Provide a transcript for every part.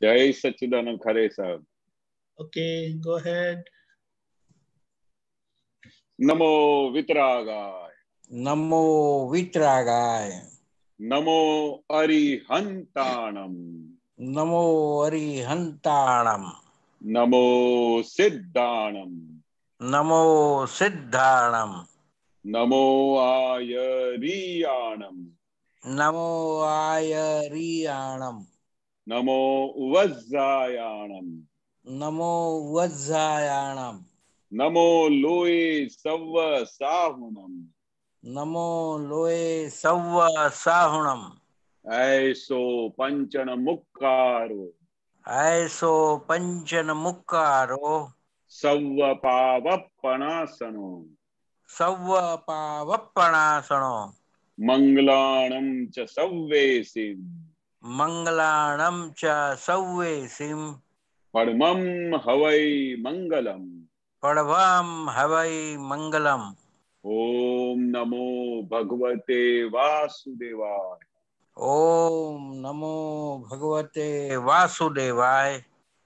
जय सच्चिदानंद खरे साहब। Okay, go ahead. नमो वितरागाय, नमो वितरागाय, नमो अरिहंताणम, नमो अरिहंताणम, नमो सिद्धाणम, नमो सिद्धाणम, नमो आयरियाणम, नमो आयरियाणम, नमो वज्रायाणम, नमो वज्रायाणम, नमो लोए सव्व साहुणम, नमो लोए सव्व साहुणम, ऐसो पंचन मुक्कारो, ऐसो पंचन मुक्कारो, सव्व पावपणासनो, सव्व पावप्पणासनो, मंगलाणं च सव्वेसिं, मंगलाणं च सव्वेसिं, परमं हवै मंगलम्। पड़वम हवै मंगलम। ओम नमो भगवते वासुदेवाय। ओम नमो भगवते वासुदेवाय।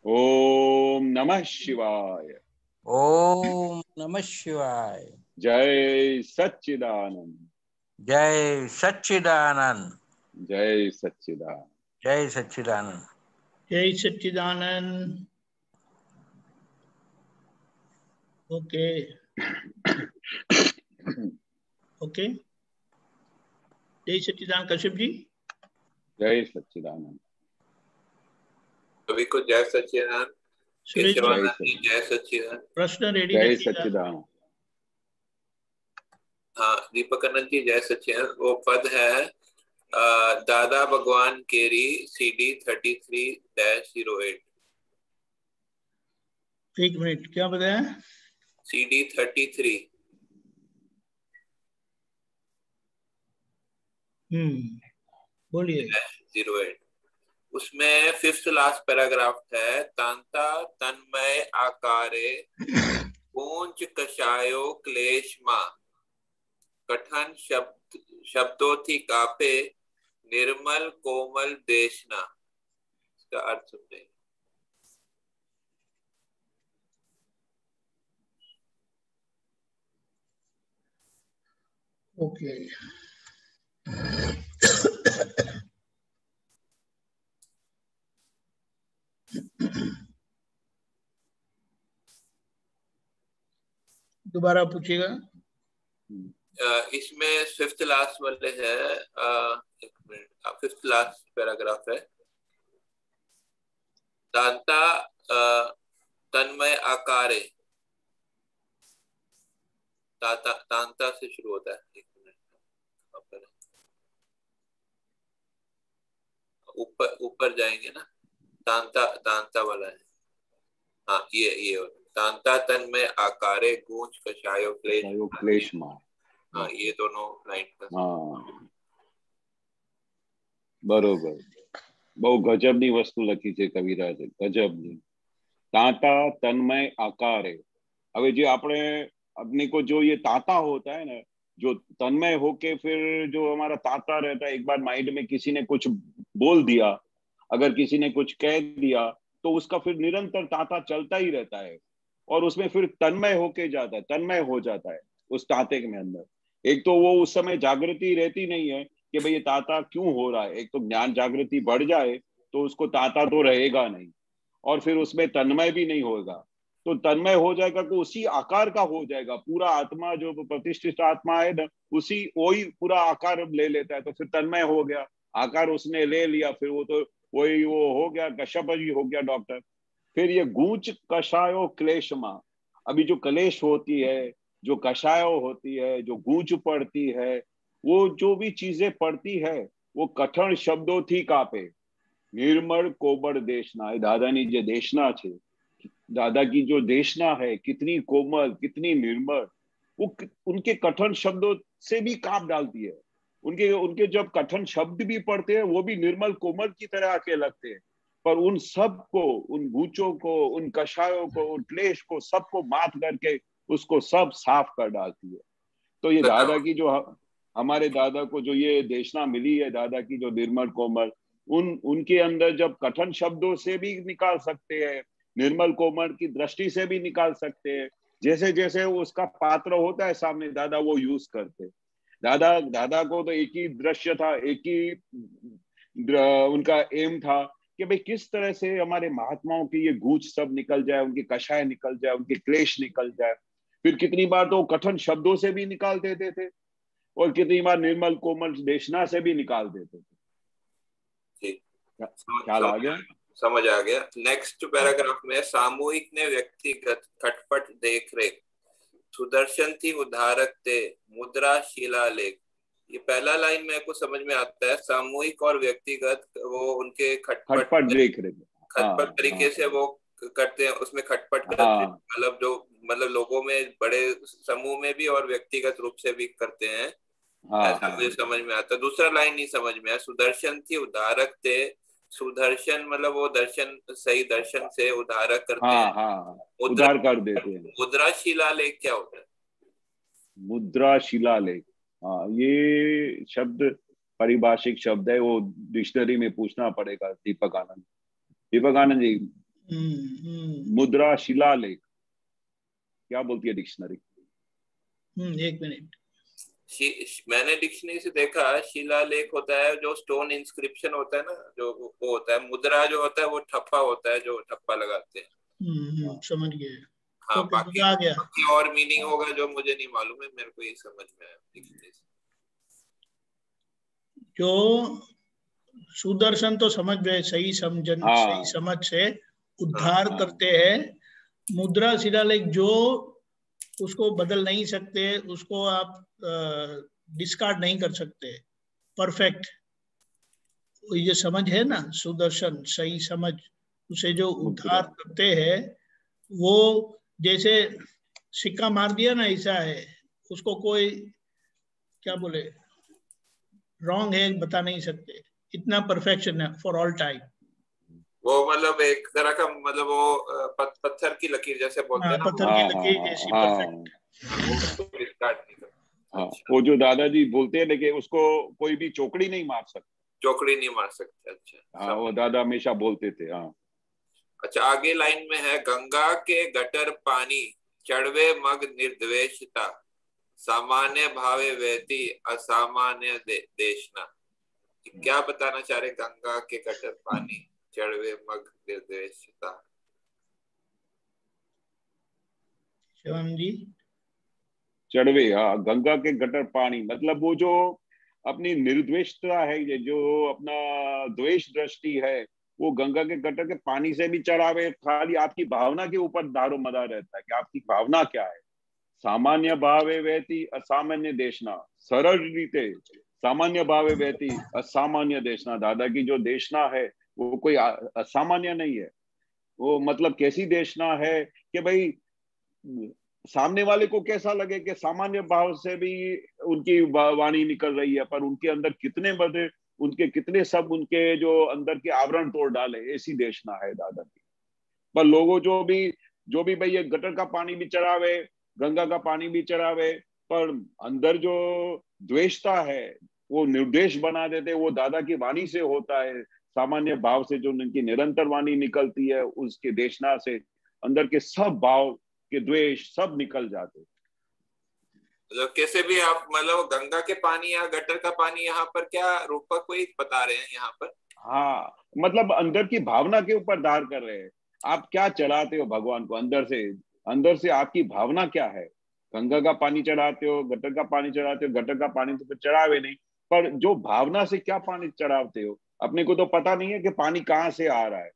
ओम नमः शिवाय। ओम नमः शिवाय। जय सच्चिदानंद, जय सच्चिदानंद, जय सच्चिदानंद। जय सच्चिदानंद। जय सच्चिदानंद। ओके ओके, जय सच्चिदानंद। कश्यप जी, जय सच्चिदानंद। सभी को जय सच्चिदानंद। सुरेश जी, जय सच्चिदानंद। प्रश्न रेडी जय रखिएगा। सच्चिदानंद। हाँ, दीपकानंद जी जय सच्चिदानंद। वो पद है दादा भगवान केरी CD 33-08। एक मिनट, क्या बताया? CD 33। बोलिए। 08 उसमें 5th लास्ट पैराग्राफ है। तांता तन्मय आकारे पूंज कषायो क्लेशमा, कठन शब्दों थी कापे, निर्मल कोमल देशना। इसका अर्थ समझे। ओके, दोबारा पूछिएगा। इसमें 5th लास्ट वाले है। एक मिनट, 5th लास्ट पैराग्राफ है। तांता तन्मय आकारे, तांता से शुरू होता है। एक मिनट, ऊपर जाएंगे ना। तांता वाला है। हाँ, ये तांता तन्मय आकारे गूंज कषायो क्लेशमा। हाँ, ये दोनों लाइन का। हाँ, बरोबर। बहु गजबनी वस्तु लखी છે કવિરાજે, ગજબની। तांता तन्मय आकारे। હવે જે આપણે अपने को जो ये ताता होता है ना, जो तन्मय होके फिर जो हमारा ताता रहता है, एक बार माइंड में किसी ने कुछ बोल दिया, अगर किसी ने कुछ कह दिया तो उसका फिर निरंतर ताता चलता ही रहता है और उसमें फिर तन्मय होके जाता है, तन्मय हो जाता है उस ताते के अंदर। एक तो वो उस समय जागृति रहती नहीं है कि भाई ये ताता क्यों हो रहा है। एक तो ज्ञान जागृति बढ़ जाए तो उसको ताता तो रहेगा नहीं, और फिर उसमें तन्मय भी नहीं होगा। तो तन्मय हो जाएगा तो उसी आकार का हो जाएगा। पूरा आत्मा जो प्रतिष्ठित आत्मा है ना, उसी वही पूरा आकार ले लेता है। तो फिर तन्मय हो गया, आकार उसने ले लिया, फिर वो तो वही वो हो गया, कश्यप जी हो गया डॉक्टर। फिर ये गूंच कषायो क्लेशमा। अभी जो कलेश होती है, जो कषायो होती है, जो गूंच पड़ती है, वो जो भी चीजें पड़ती है वो कठिन शब्दों थी कापे, निर्मल कोमल देशना। दादानी जो देशना छे, दादा की जो देशना है, कितनी कोमल, कितनी निर्मल। वो उनके कठिन शब्दों से भी कांप डालती है। उनके उनके जब कठिन शब्द भी पढ़ते हैं वो भी निर्मल कोमल की तरह आके लगते हैं, पर उन सब को, उन गूंचों को, उन कषायों को, उन क्लेश को, सबको मात करके उसको सब साफ कर डालती है। तो ये दादा की जो हमारे दादा को जो ये देशना मिली है, दादा की जो निर्मल कोमल, उनके अंदर जब कठिन शब्दों से भी निकाल सकते हैं, निर्मल कोमल की दृष्टि से भी निकाल सकते हैं। जैसे जैसे उसका पात्र होता है सामने, दादा वो यूज करते। दादा को तो एक ही दृश्य था, एक ही उनका एम था कि भाई किस तरह से हमारे महात्माओं की ये गूंज सब निकल जाए, उनके कषाय निकल जाए, उनके क्लेश निकल जाए। फिर कितनी बार तो कठिन शब्दों से भी निकाल देते थे और कितनी बार निर्मल कोमल देशना से भी निकाल देते थे। ख्याल आ गया? समझ आ गया। नेक्स्ट पैराग्राफ में सामूहिक ने व्यक्तिगत खटपट देख रेख, सुदर्शन थी उद्धारक थे, मुद्रा शिलालेख। ये पहला लाइन मेरे को समझ में आता है, सामूहिक और व्यक्तिगत वो उनके खटपट देख रहे, खटपट तरीके से वो करते हैं, उसमें खटपट करते हैं, मतलब जो मतलब लोगों में बड़े समूह में भी और व्यक्तिगत रूप से भी करते हैं। ऐसा मुझे समझ में आता है। दूसरा लाइन नहीं समझ में आया, सुदर्शन थी उद्धारक थे। सुदर्शन मतलब वो दर्शन, सही दर्शन से उद्धारक करते हैं, उद्धार कर देते हैं। मुद्रा शिलालेख क्या होता है? मुद्रा शिलालेख, हाँ, ये शब्द पारिभाषिक शब्द है, वो डिक्शनरी में पूछना पड़ेगा। दीपक आनंद जी, मुद्रा शिलालेख क्या बोलती है डिक्शनरी? एक मिनट, मैंने डिक्शनरी से देखा, शिलालेख होता है जो स्टोन इंस्क्रिप्शन होता है ना, जो वो होता है। मुद्रा जो होता है वो ठप्पा होता है, जो ठप्पा लगाते हैं। समझ गए। हाँ, तो आ गया। बाकी और मीनिंग होगा जो मुझे नहीं मालूम है, मेरे को ये समझ में आया डिक्शनरी से। जो सुदर्शन तो समझ गए, सही समझ से उद्धार करते हैं। मुद्रा शिलालेख जो उसको बदल नहीं सकते, उसको आप डिस्कार्ड नहीं कर सकते, परफेक्ट। ये समझ है ना, सुदर्शन सही समझ, उसे जो उद्धार करते हैं, वो जैसे सिक्का मार दिया ना, ऐसा है, उसको कोई क्या बोले रॉन्ग है बता नहीं सकते, इतना परफेक्शन है फॉर ऑल टाइम। वो मतलब एक तरह का, मतलब वो पत्थर की लकीर जैसे बोलते हैं ना, पत्थर की लकीर जैसी परफेक्ट। वो जो दादाजी बोलते हैं लेकिन उसको कोई भी चौकड़ी नहीं मार सकता, चौकड़ी नहीं मार सकते। अच्छा, हाँ, वो दादा हमेशा बोलते थे। हाँ, अच्छा, आगे लाइन में है, गंगा के गटर पानी चढ़वे मग निर्द्वेषता, सामान्य भावे वहती असामान्य देशना। क्या बताना चाह रहे? गंगा के गटर पानी चढ़वे मग निर्द्वेषता। शिवम जी, चढ़वे, हाँ, गंगा के गटर पानी मतलब वो जो अपनी निर्द्वेषता है, ये जो अपना द्वेष दृष्टि है, वो गंगा के गटर के पानी से भी चढ़ावे। खाली आपकी भावना के ऊपर दारो मदार रहता है कि आपकी भावना क्या है। सामान्य भावे वहती असामान्य देशना, सरल रीते सामान्य भावे वहती असामान्य देशना। दादा की जो देशना है वो कोई असामान्य नहीं है। वो मतलब कैसी देशना है कि भाई सामने वाले को कैसा लगे कि सामान्य भाव से भी उनकी वाणी निकल रही है, पर उनके अंदर कितने बड़े, उनके कितने सब उनके जो अंदर के आवरण तोड़ डाले, ऐसी देशना है दादा की। पर लोगों जो भी भाई ये गटर का पानी भी चढ़ावे, गंगा का पानी भी चढ़ावे, पर अंदर जो द्वेषता है वो निर्देश बना देते। वो दादा की वाणी से होता है, सामान्य भाव से जो उनकी निरंतर वाणी निकलती है, उसके देशना से अंदर के सब भाव के द्वेष सब निकल जाते। मतलब कैसे भी आप, मतलब गंगा के पानी या गटर का पानी यहाँ पर क्या रूपक कोई बता रहे हैं यहाँ पर? हाँ, मतलब अंदर की भावना के ऊपर धार कर रहे हैं। आप क्या चढ़ाते हो भगवान को अंदर से आपकी भावना क्या है। गंगा का पानी चढ़ाते हो, गटर का पानी चढ़ाते हो, गटर का पानी तो फिर चढ़ावे नहीं, पर जो भावना से क्या पानी चढ़ाते हो, अपने को तो पता नहीं है कि पानी कहाँ से आ रहा है।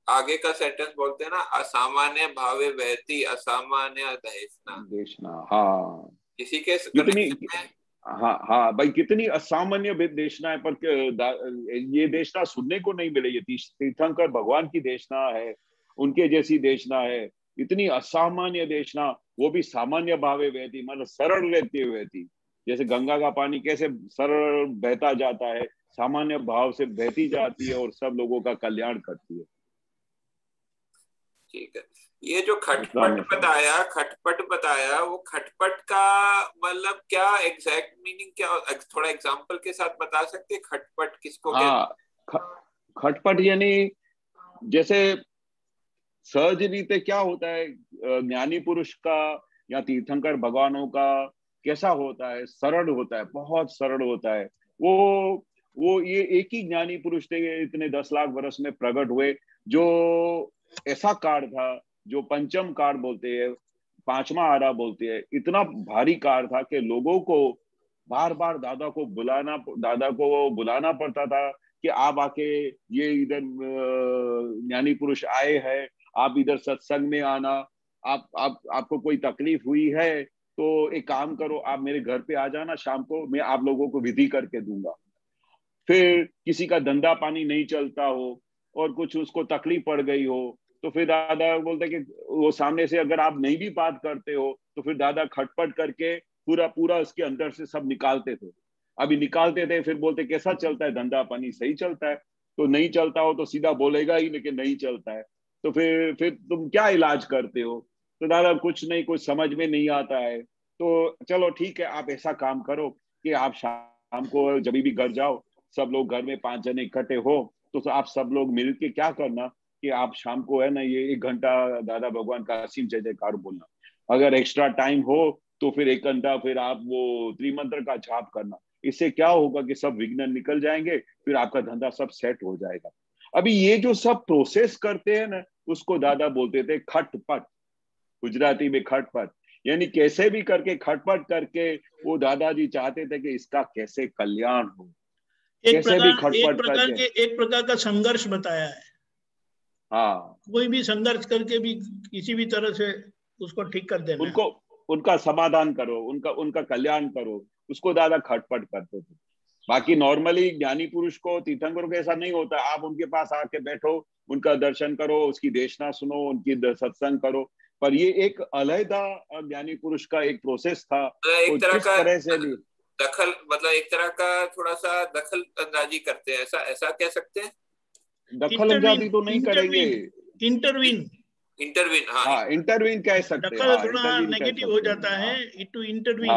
आगे का सेंटेंस बोलते हैं ना, असामान्य भावे बहती असामान्य देशना। हाँ, इसी के हाँ भाई, कितनी असामान्य देशना है, पर ये देशना सुनने को नहीं मिले। ये तीर्थंकर भगवान की देशना है, उनके जैसी देशना है, इतनी असामान्य देशना, वो भी सामान्य भावे बहती, मतलब सरल रहते हुए थी। जैसे गंगा का पानी कैसे सरल बहता जाता है, सामान्य भाव से बहती जाती है और सब लोगों का कल्याण करती है। ठीक है। ये जो खटपट बताया वो खटपट का मतलब क्या एग्जैक्ट मीनिंग क्या, थोड़ा एग्जांपल के साथ बता सकते हैं खटपट किसको कहते हैं? खटपट यानी जैसे सहज रीते क्या होता है, ज्ञानी पुरुष का या तीर्थंकर भगवानों का कैसा होता है, सरल होता है, बहुत सरल होता है। वो ये एक ही ज्ञानी पुरुष थे इतने 10 लाख वर्ष में प्रकट हुए, जो ऐसा काल था जो पंचम काल बोलते हैं, 5वां आरा बोलते हैं। इतना भारी काल था कि लोगों को बार बार दादा को बुलाना पड़ता था कि आप आके, ये इधर ज्ञानी पुरुष आए हैं, आप इधर सत्संग में आना, आपको कोई तकलीफ हुई है तो एक काम करो, आप मेरे घर पे आ जाना शाम को, मैं आप लोगों को विधि करके दूंगा। फिर किसी का धंधा पानी नहीं चलता हो और कुछ उसको तकलीफ पड़ गई हो, तो फिर दादा बोलते कि वो सामने से अगर आप नहीं भी बात करते हो तो फिर दादा खटपट करके पूरा उसके अंदर से सब निकालते थे। अभी निकालते थे, फिर बोलते कैसा चलता है धंधा पानी, सही चलता है? तो नहीं चलता हो तो सीधा बोलेगा ही लेकिन नहीं चलता है, तो फिर तुम क्या इलाज करते हो? तो दादा कुछ नहीं, कुछ समझ में नहीं आता है। तो चलो ठीक है, आप ऐसा काम करो कि आप शाम को जब भी घर जाओ, सब लोग घर में 5 जने इकट्ठे हो तो आप सब लोग मिलके क्या करना कि आप शाम को है ना ये 1 घंटा दादा भगवान का असीम जय जयकार बोलना। अगर एक्स्ट्रा टाइम हो तो फिर 1 घंटा फिर आप वो त्रिमंत्र का जाप करना। इससे क्या होगा कि सब विघ्न निकल जाएंगे, फिर आपका धंधा सब सेट हो जाएगा। अभी ये जो सब प्रोसेस करते हैं ना, उसको दादा बोलते थे खटपट, गुजराती में खटपट, यानी कैसे भी करके खटपट करके वो दादाजी चाहते थे कि इसका कैसे कल्याण हो, कैसे भी खटपट करके। एक प्रकार का संघर्ष बताया है। हाँ, कोई भी संघर्ष करके भी किसी भी तरह से उसको ठीक कर देना, उनका समाधान करो, उनका कल्याण करो, उसको दादा खटपट करते थे। बाकी नॉर्मली ज्ञानी पुरुष को, तीर्थंकरों को ऐसा नहीं होता। आप उनके पास आके बैठो, उनका दर्शन करो, उसकी देशना सुनो, उनकी सत्संग करो। पर ये एक अलहदा ज्ञानी पुरुष का एक प्रोसेस था। एक तरह का तरह से भी दखल, मतलब एक तरह का थोड़ा सा दखल अंदाजी करते हैं, ऐसा कह सकते हैं। दखल अंदाजी तो नहीं करेंगे, इंटरवीन हाँ इंटरवीन कह सकते हैं। दखल थोड़ा नेगेटिव हो जाता है, to intervene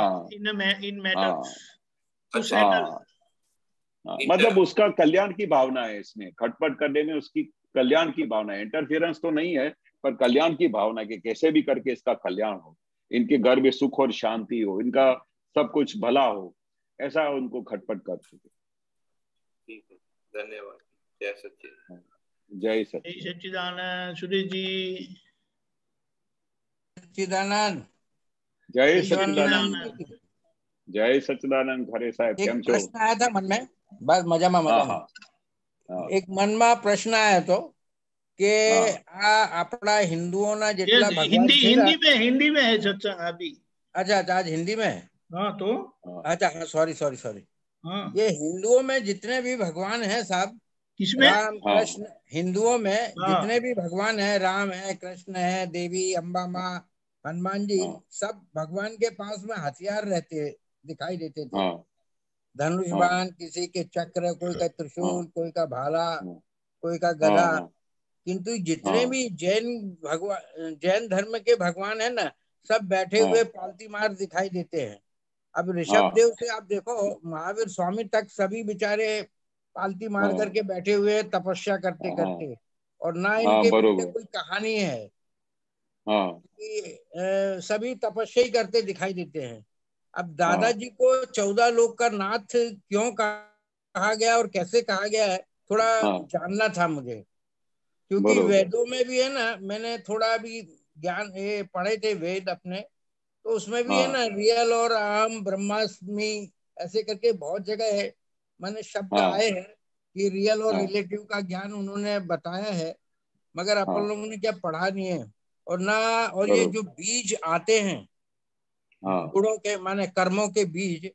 in matters to settle. मतलब उसका कल्याण की भावना है इसमें, खटपट करने में उसकी कल्याण की भावना है। इंटरफेरेंस तो नहीं है, पर कल्याण की भावना कि कैसे भी करके इसका कल्याण हो, इनके घर में सुख और शांति हो, इनका सब कुछ भला हो, ऐसा उनको खटपट कर सके। ठीक है, धन्यवाद। जय सच्चिदानंद। जय सच्चिदानंद। सुरेश जी सच्चिदानंद। जय सच्चिदानंद। जय सच्चिदानंद। खरे साहब केम छो? प्रश्न आया था मन में, बस मजा में एक मन में प्रश्न आया तो કે આ આપણા હિન્દુઓના જેટલા ભગવાન છે, हिंदी में है सत्संग अभी। अच्छा आज हिंदी में है। हाँ तो अच्छा हाँ, सॉरी। ये हिंदुओं में जितने भी भगवान हैं साहब, किसमें? राम कृष्ण, हिंदुओं में जितने भी भगवान है, राम है, कृष्ण है, देवी अम्बा माँ, हनुमान जी, सब भगवान के पास में हथियार रहते दिखाई देते थे। धनुष बाण, किसी के चक्र, कोई का त्रिशूल, कोई का भाला, कोई का गदा। किंतु जितने भी जैन धर्म के भगवान है ना, सब बैठे हुए पालती मार दिखाई देते हैं। अब ऋषभ देव से आप देखो, महावीर स्वामी तक सभी बेचारे पालती मार करके बैठे हुए तपस्या करते करते, और ना इनके पीछे कोई कहानी है कि सभी तपस्या ही करते दिखाई देते हैं। अब दादाजी को 14 लोक का नाथ क्यों कहा गया और कैसे कहा गया है, थोड़ा जानना था मुझे, क्योंकि वेदों में भी है ना, मैंने थोड़ा भी ज्ञान पढ़े थे वेद अपने, तो उसमें भी है ना रियल और अहम ब्रह्मास्मि ऐसे करके बहुत जगह है, मैंने शब्द आए हैं कि रियल और रिलेटिव का ज्ञान उन्होंने बताया है, मगर अपन लोगों ने क्या पढ़ा नहीं है। और ना, और ये जो बीज आते हैं गुणों के, माने कर्मों के बीज,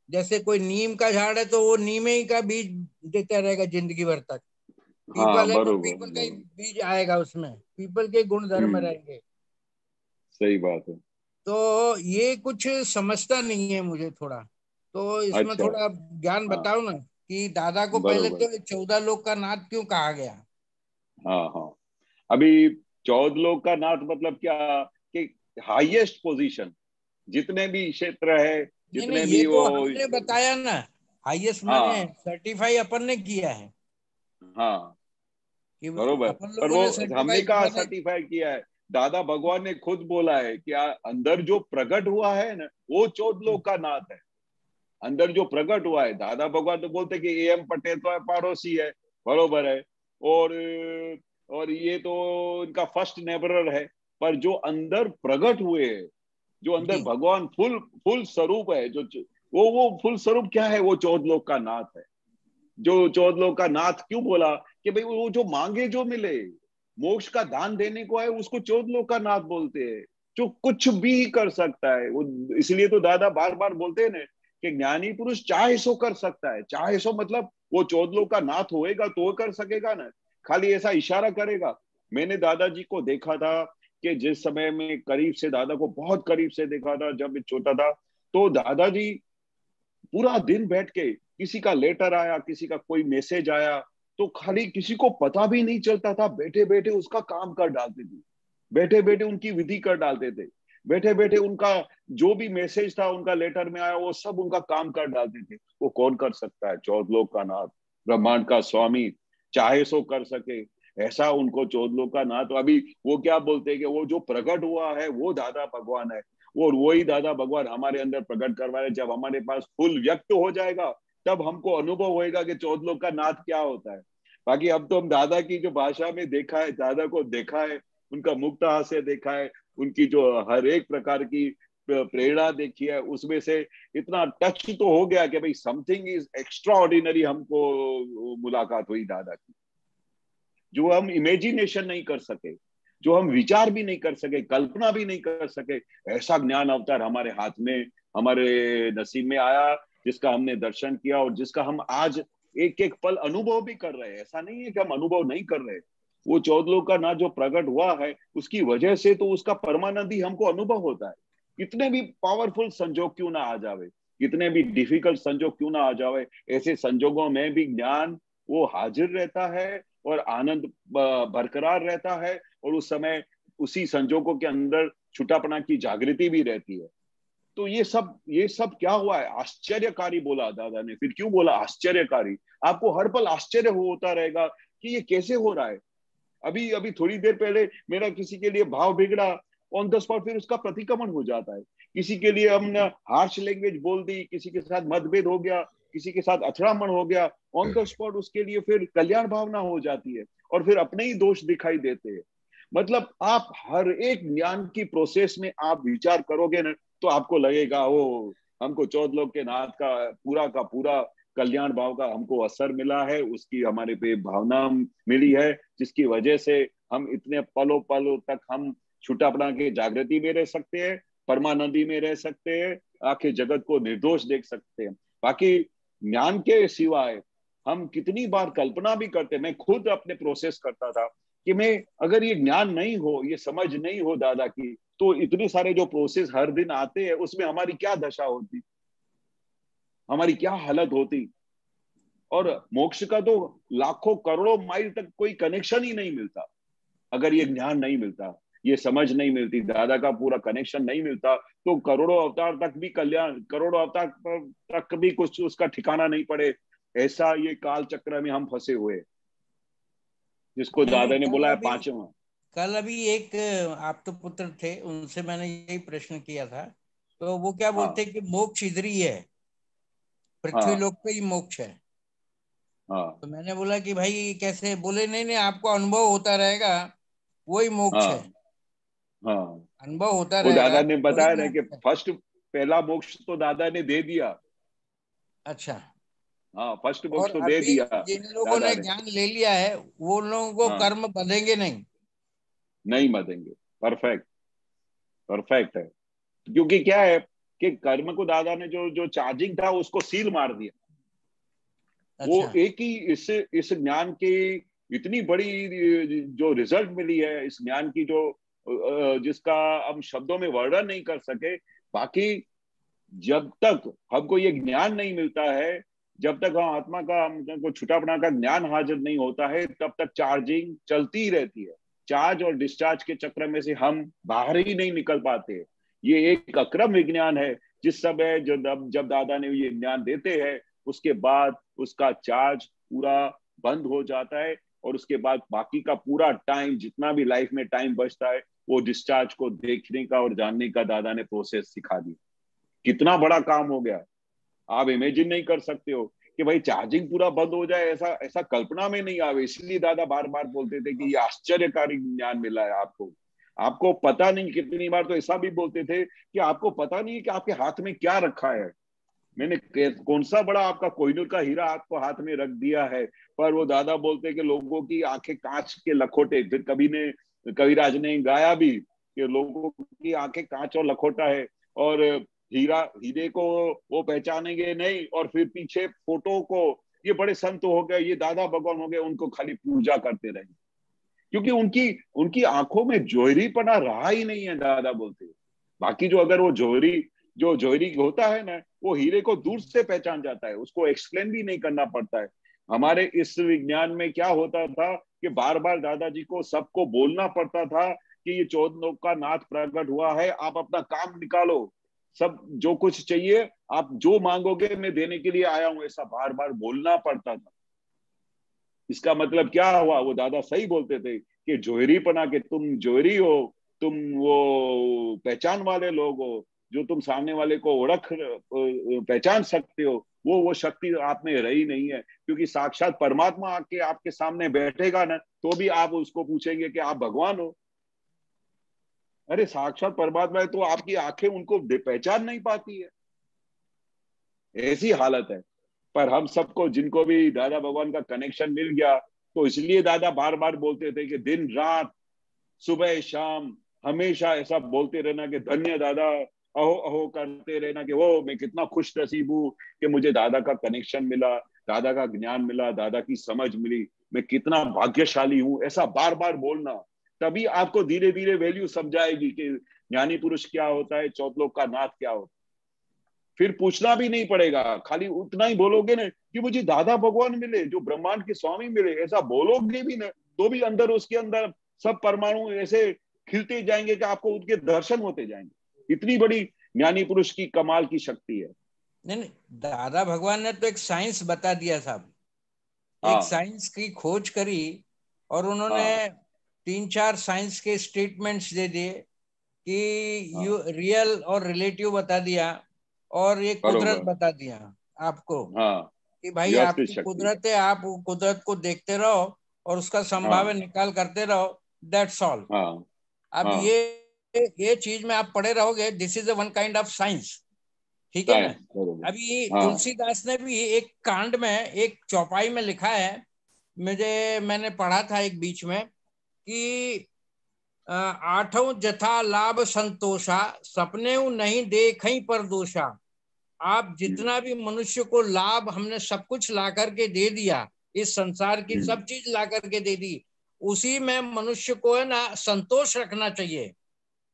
जैसे कोई नीम का झाड़ है तो वो नीम ही का बीज देता रहेगा जिंदगी भर तक। पीपल है तो पीपल का बीज आएगा, उसमें पीपल के गुण धर्म रहेंगे। सही बात है। तो ये कुछ समझता नहीं है मुझे थोड़ा, तो इसमें थोड़ा ज्ञान बताओ ना कि दादा को पहले तो 14 लोक का नाथ क्यों कहा गया। अभी 14 लोक का नाथ मतलब क्या कि हाईएस्ट पोजीशन, जितने भी क्षेत्र है, जितने नहीं, भी ये वो, तो हमने बताया ना, हाईएस्ट मैंने हाँ सर्टिफाई अपन ने किया है हाँ कि बरोबर। अपन पर लोगों वो ने हमने सर्टिफाई कहा मैंने। सर्टिफाई किया है, दादा भगवान ने खुद बोला है कि अंदर जो प्रकट हुआ है ना वो 14 लोक का नाथ है। अंदर जो प्रकट हुआ है, दादा भगवान तो बोलते कि एम पटेल तो पड़ोसी है, बरोबर है, और और ये तो इनका फर्स्ट नेबरर है। पर जो अंदर प्रकट हुए हैं, जो अंदर जी भगवान फुल फुल स्वरूप है, जो वो फुल स्वरूप क्या है, वो 14 लोक का नाथ है। जो 14 लोक का नाथ क्यों बोला कि भाई वो जो मांगे जो मिले, मोक्ष का दान देने को है, उसको 14 लोक का नाथ बोलते हैं, जो कुछ भी कर सकता है वो। इसलिए तो दादा बार बार बोलते हैं ना कि ज्ञानी पुरुष चाहे सो कर सकता है। चाहे सो मतलब वो 14 लोक का नाथ होएगा तो कर सकेगा ना, खाली ऐसा इशारा करेगा। मैंने दादाजी को देखा था कि जिस समय में करीब से दादा को बहुत करीब से देखा था जब मैं छोटा था, तो दादाजी पूरा दिन बैठ के, किसी का लेटर आया, किसी का कोई मैसेज आया, तो खाली किसी को पता भी नहीं चलता था, बैठे बैठे उसका काम कर डालते थे, बैठे बैठे उनकी विधि कर डालते थे, बैठे बैठे उनका जो भी मैसेज था उनका लेटर में आया वो सब उनका काम कर डालते थे। वो कौन कर सकता है? 14 लोक का नाथ, ब्रह्मांड का स्वामी, चाहे सो कर सके, ऐसा उनको 14 लोक का नाथ। तो अभी वो क्या बोलते हैं कि वो जो प्रकट हुआ है वो दादा भगवान है, और वही दादा भगवान हमारे अंदर प्रकट करवा रहे। जब हमारे पास फुल व्यक्त हो जाएगा तब हमको अनुभव होएगा कि 14 लोक का नाथ क्या होता है। बाकी अब तो हम दादा की जो भाषा में देखा है, दादा को देखा है, उनका मुक्त हास्य देखा है, उनकी जो हर एक प्रकार की प्रेरणा देखी है, उसमें से इतना टच तो हो गया कि भाई समथिंग इज एक्स्ट्रा ऑर्डिनरी हमको मुलाकात हुई दादा की, जो हम इमेजिनेशन नहीं कर सके, जो हम विचार भी नहीं कर सके, कल्पना भी नहीं कर सके। ऐसा ज्ञान अवतार हमारे हाथ में, हमारे नसीब में आया, जिसका हमने दर्शन किया और जिसका हम आज एक एक पल अनुभव भी कर रहे हैं। ऐसा नहीं है कि हम अनुभव नहीं कर रहे। वो 14 लोक का नाथ जो प्रकट हुआ है उसकी वजह से तो उसका परमानंदी हमको अनुभव होता है। कितने भी पावरफुल संजोग क्यों ना आ जावे, कितने भी डिफिकल्ट संजोग क्यों ना आ जावे, ऐसे संजोगों में भी ज्ञान वो हाजिर रहता है और आनंद बरकरार रहता है, और उस समय उसी संजोगों के अंदर छुटापना की जागृति भी रहती है। तो ये सब क्या हुआ है? आश्चर्यकारी बोला दादा ने। फिर क्यों बोला आश्चर्यकारी? आपको हर पल आश्चर्य होता रहेगा कि ये कैसे हो रहा है। अभी अभी थोड़ी देर पहले मेरा किसी के लिए भाव बिगड़ा, ऑन द स्पॉट फिर उसका प्रतिक्रमण हो जाता है। किसी के लिए हमने हार्श लैंग्वेज बोल दी, किसी के साथ मतभेद हो गया, किसी के साथ अथड़ामण हो गया, ऑन द स्पॉट उसके लिए फिर कल्याण भावना हो जाती है और फिर अपने ही दोष दिखाई देते हैं। मतलब आप हर एक ज्ञान की प्रोसेस में आप विचार करोगे ना तो आपको लगेगा वो हमको 14 लोक के नाथ का पूरा कल्याण भाव का हमको असर मिला है, उसकी हमारे पे भावना मिली है, जिसकी वजह से हम इतने पलों पलों तक हम छुटापना के जागृति में रह सकते हैं, परमानंदी में रह सकते हैं, आखिर जगत को निर्दोष देख सकते हैं। बाकी ज्ञान के सिवाय हम कितनी बार कल्पना भी करते, मैं खुद अपने प्रोसेस करता था कि मैं अगर ये ज्ञान नहीं हो, ये समझ नहीं हो दादा की, तो इतने सारे जो प्रोसेस हर दिन आते हैं उसमें हमारी क्या दशा होती, हमारी क्या हालत होती। और मोक्ष का तो लाखों करोड़ों माइल तक कोई कनेक्शन ही नहीं मिलता अगर ये ज्ञान नहीं मिलता, ये समझ नहीं मिलती, दादा का पूरा कनेक्शन नहीं मिलता, तो करोड़ों अवतार तक भी कल्याण, करोड़ों अवतार तक भी कुछ उसका ठिकाना नहीं पड़े। ऐसा ये काल चक्र में हम फंसे हुए, जिसको नहीं, दादा ने बोला है पांचवा। कल अभी एक आप तो पुत्र थे, उनसे मैंने यही प्रश्न किया था, तो वो क्या बोलते हाँ कि मोक्ष इधर ही है, पृथ्वी हाँ लोक पे ही मोक्ष है। हाँ तो मैंने बोला कि भाई कैसे? बोले नहीं नहीं, आपको अनुभव होता रहेगा, वही मोक्ष है, हाँ हाँ। अनुभव होता वो रहेगा दादा ने वही बताया ना कि मोक्ष है। फर्स्ट पहला मोक्ष तो दादा ने दे दिया। अच्छा। हाँ फर्स्ट मोक्ष और तो दे अभी दिया जिन लोगों दादा ने ने। ज्ञान ले लिया है वो लोगों को हाँ कर्म बंधेंगे नहीं। नहीं मरेंगे। परफेक्ट, परफेक्ट है। क्योंकि क्या है कि कर्म को दादा ने जो जो चार्जिंग था उसको सील मार दिया। वो अच्छा। एक ही इस ज्ञान की इतनी बड़ी जो रिजल्ट मिली है, इस ज्ञान की जो जिसका हम शब्दों में वर्णन नहीं कर सके। बाकी जब तक हमको ये ज्ञान नहीं मिलता है, जब तक हम आत्मा का हमको छुटापना का ज्ञान हाजिर नहीं होता है, तब तक चार्जिंग चलती ही रहती है, चार्ज और डिस्चार्ज के चक्र में से हम बाहर ही नहीं निकल पाते। ये एक अक्रम विज्ञान है। जिस समय जब दादा ने ये ज्ञान देते हैं, उसके बाद उसका चार्ज पूरा बंद हो जाता है, और उसके बाद बाकी का पूरा टाइम, जितना भी लाइफ में टाइम बचता है, वो डिस्चार्ज को देखने का और जानने का दादा ने प्रोसेस सिखा दी। कितना बड़ा काम हो गया। आप इमेजिन नहीं कर सकते हो कि भाई चार्जिंग पूरा बंद हो जाए, ऐसा ऐसा कल्पना में नहीं आवे। इसलिए दादा बार बार बोलते थे कि ये आश्चर्यकारी ज्ञान मिला है आपको। आपको पता नहीं, कितनी बार तो ऐसा भी बोलते थे कि आपको पता नहीं है कि आपके हाथ में क्या रखा है। मैंने कौन सा बड़ा आपका कोहिनूर का हीरा आपको हाथ में रख दिया है। पर वो दादा बोलते कि लोगों की आंखें कांच के लखोटे। फिर कविराज ने गाया भी कि लोगों की आंखें कांच और लखोटा है, और हीरे को वो पहचानेंगे नहीं, और फिर पीछे फोटो को, ये बड़े संत हो गए, ये दादा भगवान हो गए, उनको खाली पूजा करते रहे, क्योंकि उनकी उनकी आंखों में जोहरीपना रहा ही नहीं है। दादा बोलते बाकी जो अगर वो जोहरी होता है ना, वो हीरे को दूर से पहचान जाता है, उसको एक्सप्लेन भी नहीं करना पड़ता है। हमारे इस विज्ञान में क्या होता था कि बार बार दादाजी को सबको बोलना पड़ता था कि ये 14 लोग का नाथ प्रकट हुआ है, आप अपना काम निकालो, सब जो कुछ चाहिए आप जो मांगोगे मैं देने के लिए आया हूं, ऐसा बार बार बोलना पड़ता था। इसका मतलब क्या हुआ? वो दादा सही बोलते थे कि जोहरीपना, के तुम जोहरी हो, तुम वो पहचान वाले लोग हो, जो तुम सामने वाले को पहचान सकते हो, वो शक्ति आप में रही नहीं है। क्योंकि साक्षात परमात्मा आके आपके सामने बैठेगा ना, तो भी आप उसको पूछेंगे कि आप भगवान हो। अरे साक्षात परमात्मा है तो आपकी आंखें उनको पहचान नहीं पाती है, ऐसी हालत है। पर हम सबको, जिनको भी दादा भगवान का कनेक्शन मिल गया, तो इसलिए दादा बार बार बोलते थे कि दिन रात सुबह शाम हमेशा ऐसा बोलते रहना कि धन्य दादा, अहो अहो करते रहना कि वो मैं कितना खुश नसीब हूँ कि मुझे दादा का कनेक्शन मिला, दादा का ज्ञान मिला, दादा की समझ मिली, मैं कितना भाग्यशाली हूँ। ऐसा बार बार बोलना, तभी आपको धीरे धीरे वैल्यू समझाएगी कि ज्ञानी पुरुष क्या होता है, चौथलोक का नाथ क्या होता है। फिर पूछना भी नहीं पड़ेगा, खाली उतना ही बोलोगे ना कि मुझे दादा भगवान मिले, जो ब्रह्मांड के स्वामी मिले, ऐसा बोलोगे भी ना, तो भी अंदर, उसके अंदर सब परमाणु ऐसे खिलते जाएंगे कि आपको उनके दर्शन होते जाएंगे। इतनी बड़ी ज्ञानी पुरुष की कमाल की शक्ति है। नहीं, दादा भगवान ने तो एक साइंस बता दिया साहब, एक साइंस की खोज करी, और उन्होंने 3-4 साइंस के स्टेटमेंट्स दे दिए कि रियल और रिलेटिव बता दिया, और ये कुदरत बता दिया आपको कि भाई आपकी कुदरत है, आप कुदरत को देखते रहो और उसका संभावना निकाल करते रहो, दैट्स ऑल। अब ये चीज में आप पढ़े रहोगे, this is one kind of science, ठीक है ना। अभी तुलसीदास ने भी एक कांड में, एक चौपाई में लिखा है, मैंने पढ़ा था एक बीच में, कि 8 जथा लाभ संतोषा, सपने नहीं देखई पर दोषा। आप जितना भी मनुष्य को लाभ, हमने सब कुछ ला करके दे दिया, इस संसार की सब चीज ला करके दे दी, उसी में मनुष्य को है ना संतोष रखना चाहिए।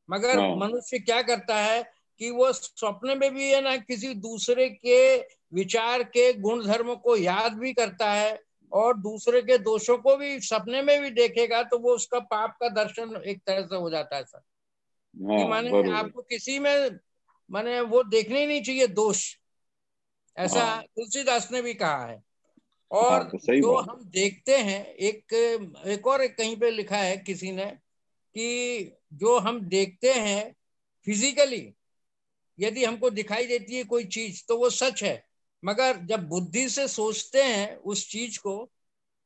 मगर मनुष्य क्या करता है कि वो स्वप्न में भी है ना किसी दूसरे के विचार के गुण धर्म को याद भी करता है, और दूसरे के दोषों को भी सपने में भी देखेगा, तो वो उसका पाप का दर्शन एक तरह से हो जाता है सर। कि माने आपको किसी में माने वो देखने ही नहीं चाहिए दोष, ऐसा तुलसीदास ने भी कहा है। और जो हम देखते हैं, एक और कहीं पे लिखा है किसी ने कि जो हम देखते हैं फिजिकली, यदि हमको दिखाई देती है कोई चीज तो वो सच है, मगर जब बुद्धि से सोचते हैं उस चीज को,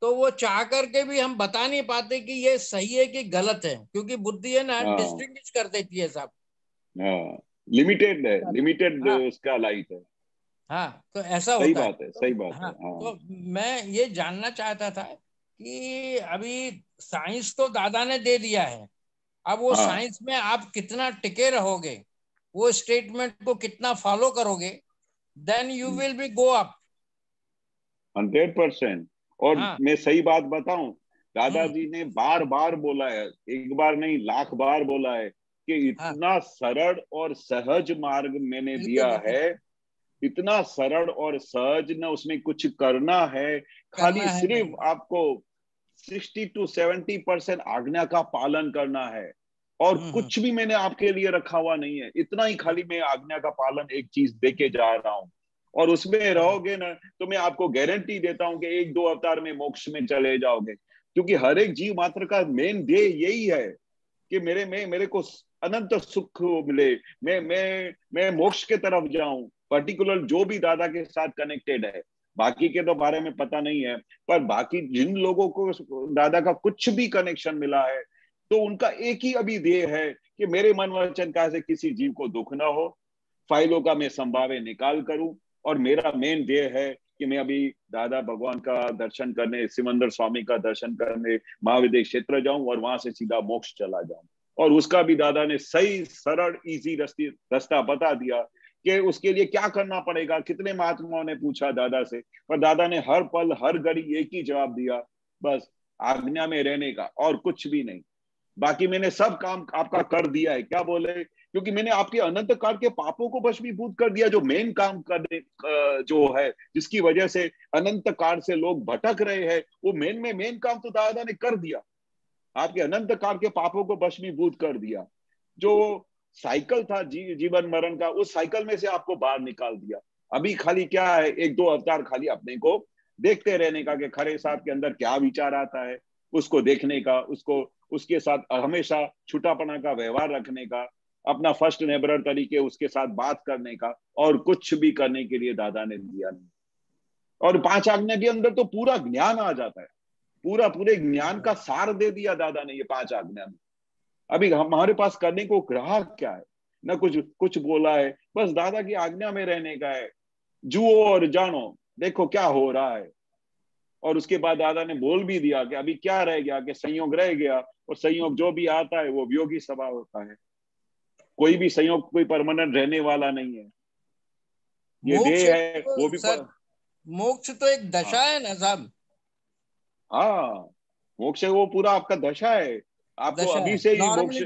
तो वो चाह करके भी हम बता नहीं पाते कि ये सही है कि गलत है, क्योंकि बुद्धि है ना डिस्टिंग्विश कर देती है साहब। लिमिटेड है, लिमिटेड उसका लाइफ है। हाँ, तो ऐसा सही होता बात है, सही बात है। तो मैं ये जानना चाहता था कि अभी साइंस तो दादा ने दे दिया है, अब वो साइंस में आप कितना टिके रहोगे, वो स्टेटमेंट को कितना फॉलो करोगे, then you will be go up 100%। और मैं सही बात बताऊं, दादाजी ने बार बार बोला है, एक बार नहीं लाख बार बोला है कि इतना सरल और सहज मार्ग मैंने दिया है, इतना सरल और सहज, न उसमें कुछ करना है, खाली सिर्फ आपको 60-70% आज्ञा का पालन करना है, और कुछ भी मैंने आपके लिए रखा हुआ नहीं है, इतना ही खाली मैं आज्ञा का पालन एक चीज देके जा रहा हूं, और उसमें रहोगे ना तो मैं आपको गारंटी देता हूं कि 1-2 अवतार में मोक्ष में चले जाओगे। क्योंकि हर एक जीव मात्र का मेन ध्येय यही है कि मेरे को अनंत सुख मिले, मैं मोक्ष के तरफ जाऊं। पर्टिकुलर जो भी दादा के साथ कनेक्टेड है, बाकी के तो बारे में पता नहीं है, पर बाकी जिन लोगों को दादा का कुछ भी कनेक्शन मिला है, तो उनका एक ही अभी ध्येय है कि मेरे मन वचन काया से किसी जीव को दुख ना हो, फाइलों का मैं संभावे निकाल करूं, और मेरा मेन ध्येय है कि मैं अभी दादा भगवान का दर्शन करने, सिमंदर स्वामी का दर्शन करने महाविद्य क्षेत्र जाऊं और वहां से सीधा मोक्ष चला जाऊं। और उसका भी दादा ने सही सरल इजी रास्ता बता दिया कि उसके लिए क्या करना पड़ेगा। कितने महात्माओं ने पूछा दादा से, पर दादा ने हर पल हर घड़ी एक ही जवाब दिया, बस आज्ञा में रहने का, और कुछ भी नहीं। बाकी मैंने सब काम आपका कर दिया है। क्या बोले? क्योंकि मैंने आपके अनंत काल के पापों को भस्मीभूत कर दिया, जो मेन काम करने जो है, जिसकी वजह से अनंत काल से लोग भटक रहे हैं, वो मेन काम तो दादा ने कर दिया। आपके अनंत काल के पापों को भस्मीभूत कर दिया। जो साइकिल था जीवन मरण का, उस साइकिल में से आपको बाहर निकाल दिया। अभी खाली क्या है, 1-2 अवतार खाली अपने को देखते रहने का कि खरे साहब के अंदर क्या विचार आता है, उसको देखने का, उसको उसके साथ हमेशा छुटापना का व्यवहार रखने का, अपना फर्स्ट नेबरर तरीके उसके साथ बात करने का, और कुछ भी करने के लिए दादा ने दिया नहीं। और 5 आज्ञा के अंदर तो पूरा ज्ञान आ जाता है, पूरे ज्ञान का सार दे दिया दादा ने ये 5 आज्ञा में। अभी हमारे पास करने को ग्राह क्या है? न कुछ बोला है, बस दादा की आज्ञा में रहने का है। जुओ और जानो, देखो क्या हो रहा है। और उसके बाद दादा ने बोल भी दिया कि अभी क्या रह गया, कि संयोग रह गया, और संयोग जो भी आता है वो वियोगी स्वभाव होता है। कोई भी संयोग कोई परमानेंट रहने वाला नहीं है। ये देह है वो भी मोक्ष तो एक दशा है ना साहब। हाँ, मोक्ष वो पूरा आपका दशा है। आपको अभी से ही मोक्ष,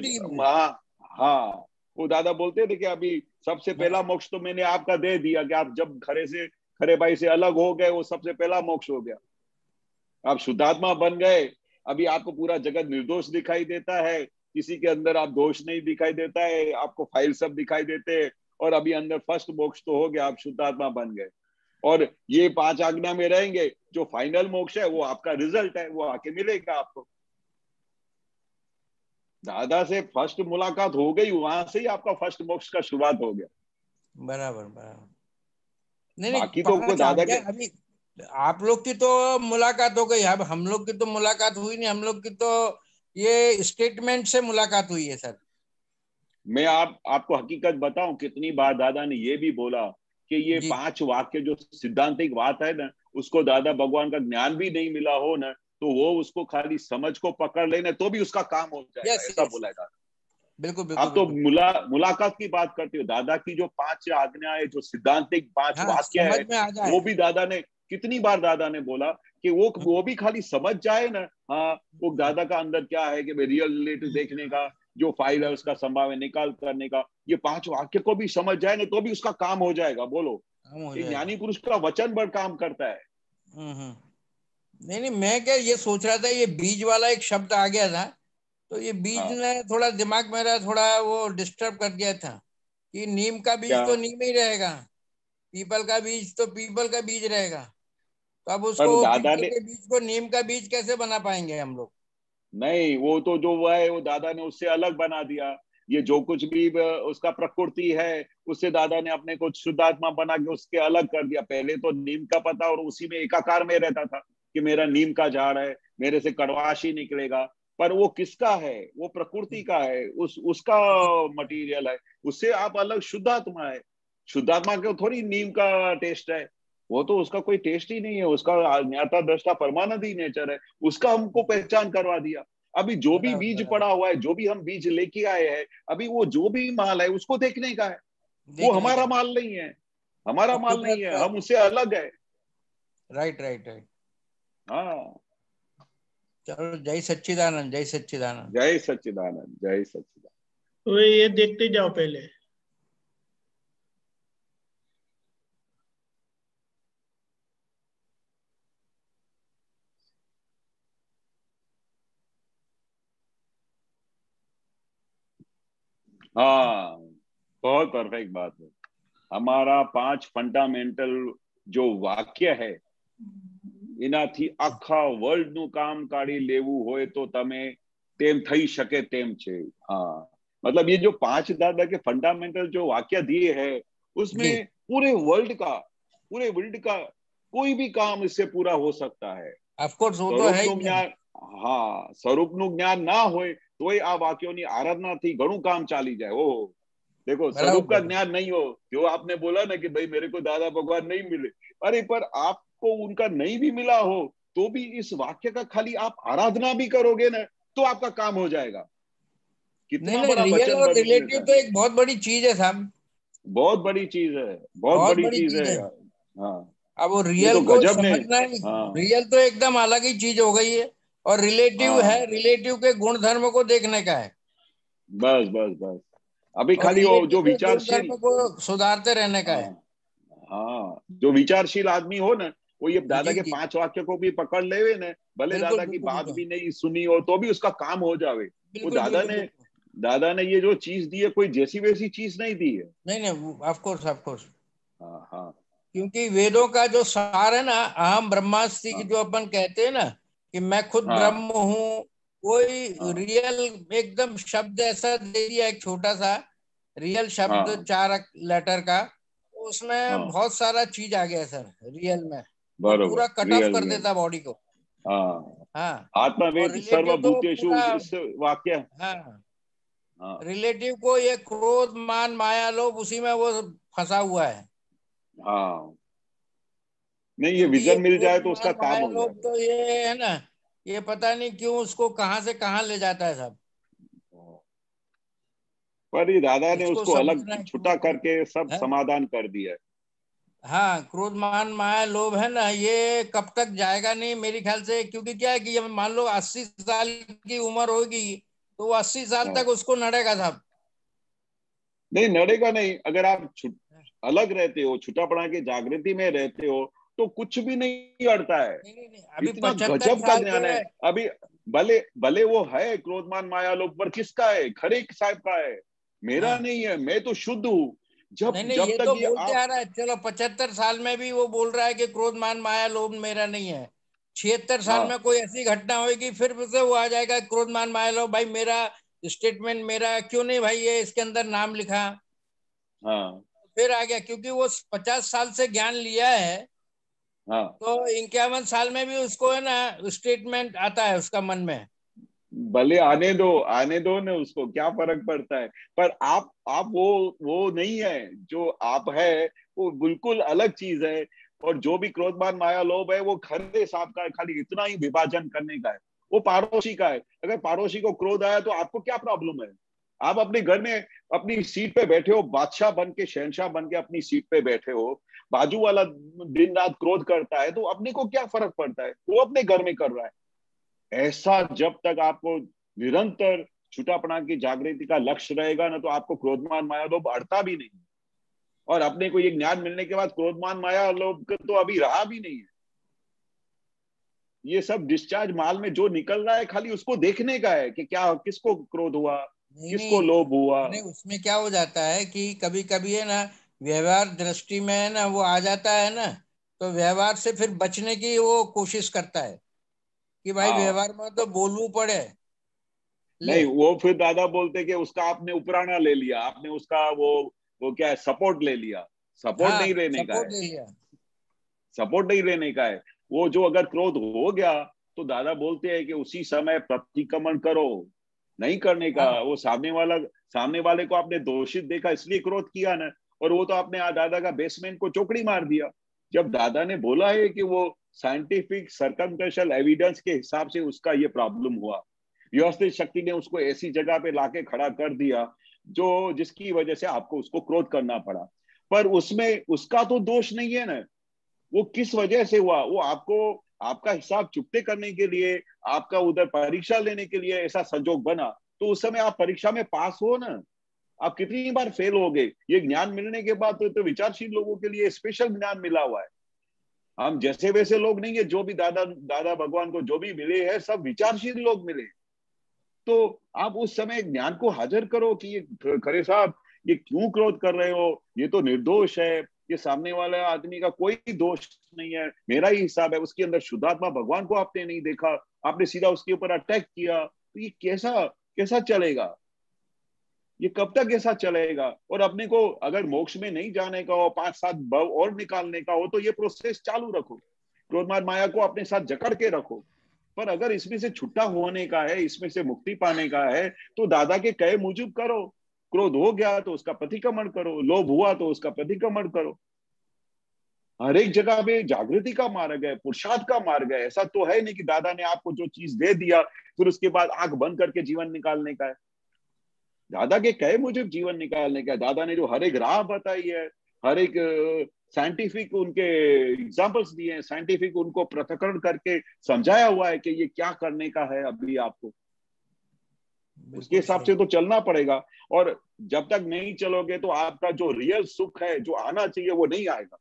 हाँ, वो दादा बोलते थे कि अभी सबसे पहला मोक्ष तो मैंने आपका दे दिया, कि आप जब खरे भाई से अलग हो गए, वो सबसे पहला मोक्ष हो गया। आप शुद्धात्मा बन गए, अभी आपको पूरा जगत निर्दोष दिखाई देता है, किसी के अंदर आप दोष नहीं दिखाई देता है, आपको फाइल सब दिखाई देते हैं, और अभी अंदर फर्स्ट मोक्ष तो हो गया, आप शुद्धात्मा बन गए। और ये 5 आज्ञा में रहेंगे, जो फाइनल मोक्ष है वो आपका रिजल्ट है, वो आके मिलेगा आपको। दादा से फर्स्ट मुलाकात हो गई, वहां से ही आपका फर्स्ट मोक्ष का शुरुआत हो गया। बराबर। नहीं बाकी तो को दादा के अभी आप लोग की तो मुलाकात हो गई, अब हम लोग की तो मुलाकात हुई नहीं। हम लोग की तो ये स्टेटमेंट से मुलाकात हुई है सर। मैं आपको हकीकत बताऊं, कितनी बार दादा ने ये भी बोला कि ये 5 वाक्य जो सिद्धांतिक बात है ना, उसको दादा भगवान का ज्ञान भी नहीं मिला हो ना, तो वो उसको खाली समझ को पकड़ लेना तो भी उसका काम हो जाएगा। ऐसा बोला है दादा। बिल्कुल। आप तो मुलाकात की बात करते हो, दादा की जो 5 आज्ञाएं, जो सिद्धांतिक 5 वाक्य है, वो भी दादा ने कितनी बार दादा ने बोला कि वो भी खाली समझ जाए ना। हाँ, वो दादा का अंदर क्या है कि रियल रिलेटिव देखने का, जो फाइल है उसका संभावना निकाल करने का, ये 5 वाक्य को भी समझ जाए ना तो भी उसका काम हो जाएगा। बोलो, एक ज्ञानी पुरुष का वचन बड़ काम करता है। नहीं, मैं क्या ये सोच रहा था, ये बीज वाला एक शब्द आ गया था, तो ये बीज ने थोड़ा दिमाग मेरा थोड़ा वो डिस्टर्ब कर दिया था कि नीम का बीज तो नीम ही रहेगा, पीपल का बीज तो पीपल का बीज रहेगा। तो अब उसको पीपल के बीज को नीम का बीज कैसे बना पाएंगे हम लोग? नहीं, वो तो जो वो है वो दादा ने उससे अलग बना दिया। ये जो कुछ भी उसका प्रकृति है, उससे दादा ने अपने को शुद्धात्मा बना के उसके अलग कर दिया। पहले तो नीम का पता और उसी में एकाकार में रहता था कि मेरा नीम का झाड़ है, मेरे से कड़वाश ही निकलेगा। पर वो किसका है? वो प्रकृति का है, उसका मटेरियल है। उससे आप अलग शुद्धात्मा है। शुद्धात्मा को थोड़ी नीम का टेस्ट है, वो तो उसका कोई टेस्ट ही नहीं है, उसका ज्ञाता दृष्टा परमानंद ही नेचर है, उसका हमको पहचान करवा दिया। अभी जो भी बीज पड़ा हुआ है, जो भी हम बीज लेके आए हैं, अभी वो जो भी माल है उसको देखने का है। वो हमारा माल नहीं है, हमारा माल नहीं है, हम उससे अलग है। राइट। हाँ, चलो, जय सच्चिदानंद, जय सच्चिदानंद, जय सच्चिदानंद, जय सच्चिदानंद। तो ये देखते जाओ पहले। हाँ, बहुत परफेक्ट बात है। हमारा 5 फंडामेंटल जो वाक्य है એનાથી આખા વર્લ્ડ નું કામ કાઢી લેવું હોય તો તમે તેમ થઈ શકે તેમ છે। हाँ, मतलब ये जो 5 दादा के फंडामेंटल जो वाक्य दिए हैं उसमें पूरे वर्ल्ड का कोई भी काम इससे पूरा हो सकता है। ऑफ कोर्स वो तो है ज्ञान, हाँ, स्वरूपનું જ્ઞાન ના હોય તોય આ વાક્યોની આરાધનાથી ઘણું કામ ચાલી જાય। ઓહો, देखो स्वरूप का ज्ञान नहीं हो, जो आपने बोला ना कि भाई मेरे को दादा भगवान नहीं मिले, अरे पर आपको उनका नहीं भी मिला हो तो भी इस वाक्य का खाली आप आराधना भी करोगे ना तो आपका काम हो जाएगा। कितना बड़ा रियल और रिलेटिव तो एक बहुत बड़ी चीज है साहब, बहुत बड़ी चीज है, बहुत बड़ी चीज है। हाँ, अब वो रियल तो को समझना है। हाँ। रियल तो एकदम अलग ही चीज हो गई है और रिलेटिव है, रिलेटिव के गुण धर्म को देखने का है। बस बस बस, अभी खाली वो जो विचारशील को सुधारते रहने का है। हाँ, जो विचारशील आदमी हो ना वो ये दादा के 5 वाक्य को भी पकड़ लेवे ना, भले दादा की बात भी नहीं सुनी हो तो भी उसका काम हो जावे। वो दादा ने ये जो चीज दी है कोई जैसी वैसी चीज नहीं दी है। नहीं, ऑफ कोर्स हाँ हाँ, क्योंकि वेदों का जो सार है ना, अहम ब्रह्मास्मि की जो अपन कहते हैं ना कि मैं खुद ब्रह्म हूँ, कोई रियल एकदम शब्द ऐसा दे दिया, एक छोटा सा रियल शब्द 4 लेटर का, उसमें बहुत सारा चीज आ गया सर रियल में, पूरा कट ऑफ कर देता बॉडी को। हाँ, आत्मवेद सर्वभूतेषु इस वाक्य। हाँ, रिलेटिव को ये क्रोध मान माया लोभ उसी में वो फंसा हुआ है। हाँ, नहीं, ये विजन मिल जाए तो उसका काम हो जाए। तो ये है ना, ये पता नहीं क्यों उसको कहां से कहां ले जाता है सब, पर ये दादा ने उसको अलग छुटा करके सब समाधान कर दिया है। हाँ, क्रोध मान माया लोभ है ना, ये कब तक जाएगा नहीं मेरे ख्याल से, क्योंकि क्या है कि मान लो 80 साल की उम्र होगी तो 80 साल तक उसको नड़ेगा साहब। नहीं नड़ेगा नहीं, अगर आप अलग रहते हो, छुटापना की जागृति में रहते हो तो कुछ भी नहीं अड़ता है। अभी इतना गजब का ज्ञान है। अभी भले वो है क्रोधमान माया लोभ, पर किसका है? खरे साहब का है, मेरा नहीं है, मैं तो शुद्ध हूँ। जब नहीं, जब ये तक तो ये बोलते आ रहा है, चलो 75 साल में भी वो बोल रहा है कि क्रोध मान माया लोभ मेरा नहीं है। 76 साल में कोई ऐसी घटना होगी फिर से वो आ जाएगा क्रोध मान माया लोभ, भाई मेरा स्टेटमेंट मेरा क्यों नहीं भाई, ये इसके अंदर नाम लिखा। फिर आ गया, क्योंकि वो 50 साल से ज्ञान लिया है। तो 51 साल में भी उसको है ना स्टेटमेंट आता है उसका मन में। भले आने दो ना, उसको क्या फर्क पड़ता है। पर आप वो नहीं है, जो आप है वो बिल्कुल अलग चीज है। और जो भी क्रोधमान माया लोभ है वो खरे साहब का है, खाली इतना ही विभाजन करने का है। वो पड़ोसी का है। अगर पड़ोसी को क्रोध आया तो आपको क्या प्रॉब्लम है? आप अपने घर में अपनी सीट पे बैठे हो, बादशाह बन के, शहनशाह बन के अपनी सीट पे बैठे हो, बाजू वाला दिन रात क्रोध करता है तो अपने को क्या फर्क पड़ता है? वो अपने घर में कर रहा है। ऐसा जब तक आपको निरंतर छुटापना की जागृति का लक्ष्य रहेगा ना तो आपको क्रोधमान माया लोभ अड़ता भी नहीं। और अपने को ये ज्ञान मिलने के बाद क्रोधमान माया लोभ तो अभी रहा भी नहीं है। ये सब डिस्चार्ज माल में जो निकल रहा है खाली उसको देखने का है कि क्या, किसको क्रोध हुआ, किसको लोभ हुआ। उसमें क्या हो जाता है कि कभी कभी है ना व्यवहार दृष्टि में है ना वो आ जाता है ना, तो व्यवहार से फिर बचने की वो कोशिश करता है कि भाई व्यवहार में तो बोलવું पड़े। नहीं, वो फिर दादा बोलते कि उसका आपने उपराना ले लिया, आपने उसका वो क्या है, सपोर्ट ले लिया। सपोर्ट नहीं लेने का है, सपोर्ट नहीं लेने का है। वो जो अगर क्रोध हो गया तो दादा बोलते हैं कि उसी समय प्रतिक्रमण करो, नहीं करने का। वो सामने वाले को आपने दोषित देखा इसलिए क्रोध किया ना, और वो तो आपने दादा का बेसमेंट को चौकड़ी मार दिया। जब दादा ने बोला है कि वो साइंटिफिक सर्कमस्टेंशियल एविडेंस के हिसाब से उसका ये प्रॉब्लम हुआ, व्यवस्थित शक्ति ने उसको ऐसी जगह पे लाके खड़ा कर दिया जो जिसकी वजह से आपको उसको क्रोध करना पड़ा। पर उसमें उसका तो दोष नहीं है ना, वो किस वजह से हुआ। वो आपका हिसाब चुकते करने के लिए, आपका उधर परीक्षा लेने के लिए ऐसा संजोग बना। तो उस समय आप परीक्षा में पास हो ना, आप कितनी बार फेल हो गए। ये ज्ञान मिलने के बाद तो विचारशील लोगों के लिए स्पेशल ज्ञान मिला हुआ है। हम जैसे वैसे लोग नहीं है। जो भी दादा भगवान को जो भी मिले हैं सब विचारशील लोग मिले। तो आप उस समय ज्ञान को हाजिर करो कि ये खरे साहब ये क्यों क्रोध कर रहे हो, ये तो निर्दोष है, ये सामने वाले आदमी का कोई दोष नहीं है, मेरा ही हिसाब है, उसके अंदर शुद्धात्मा भगवान को आपने नहीं देखा, आपने सीधा उसके ऊपर अटैक किया, तो ये कैसा चलेगा, ये कब तक ऐसा चलेगा। और अपने को अगर मोक्ष में नहीं जाने का हो, 5-7 भव और निकालने का हो, तो ये प्रोसेस चालू रखो, क्रोध माया को अपने साथ जकड़ के रखो। पर अगर इसमें से छुट्टा होने का है, इसमें से मुक्ति पाने का है, तो दादा के कहे मुजब करो। क्रोध हो गया तो उसका प्रतिक्रमण करो, लोभ हुआ तो उसका प्रतिक्रमण करो। हर एक जगह पे जागृति का मार्ग है, पुरुषार्थ का मार्ग है। ऐसा तो है नहीं कि दादा ने आपको जो चीज दे दिया फिर उसके बाद आंख बंद करके जीवन निकालने का है। दादा के कहे मुझे जीवन निकालने का। दादा ने जो हर एक राह बताई है, हर एक साइंटिफिक उनके एग्जांपल्स दिए हैं, साइंटिफिक उनको पृथक्करण करके समझाया हुआ है कि ये क्या करने का है अभी आपको, उसके हिसाब से तो चलना पड़ेगा। और जब तक नहीं चलोगे तो आपका जो रियल सुख है, जो आना चाहिए, वो नहीं आएगा।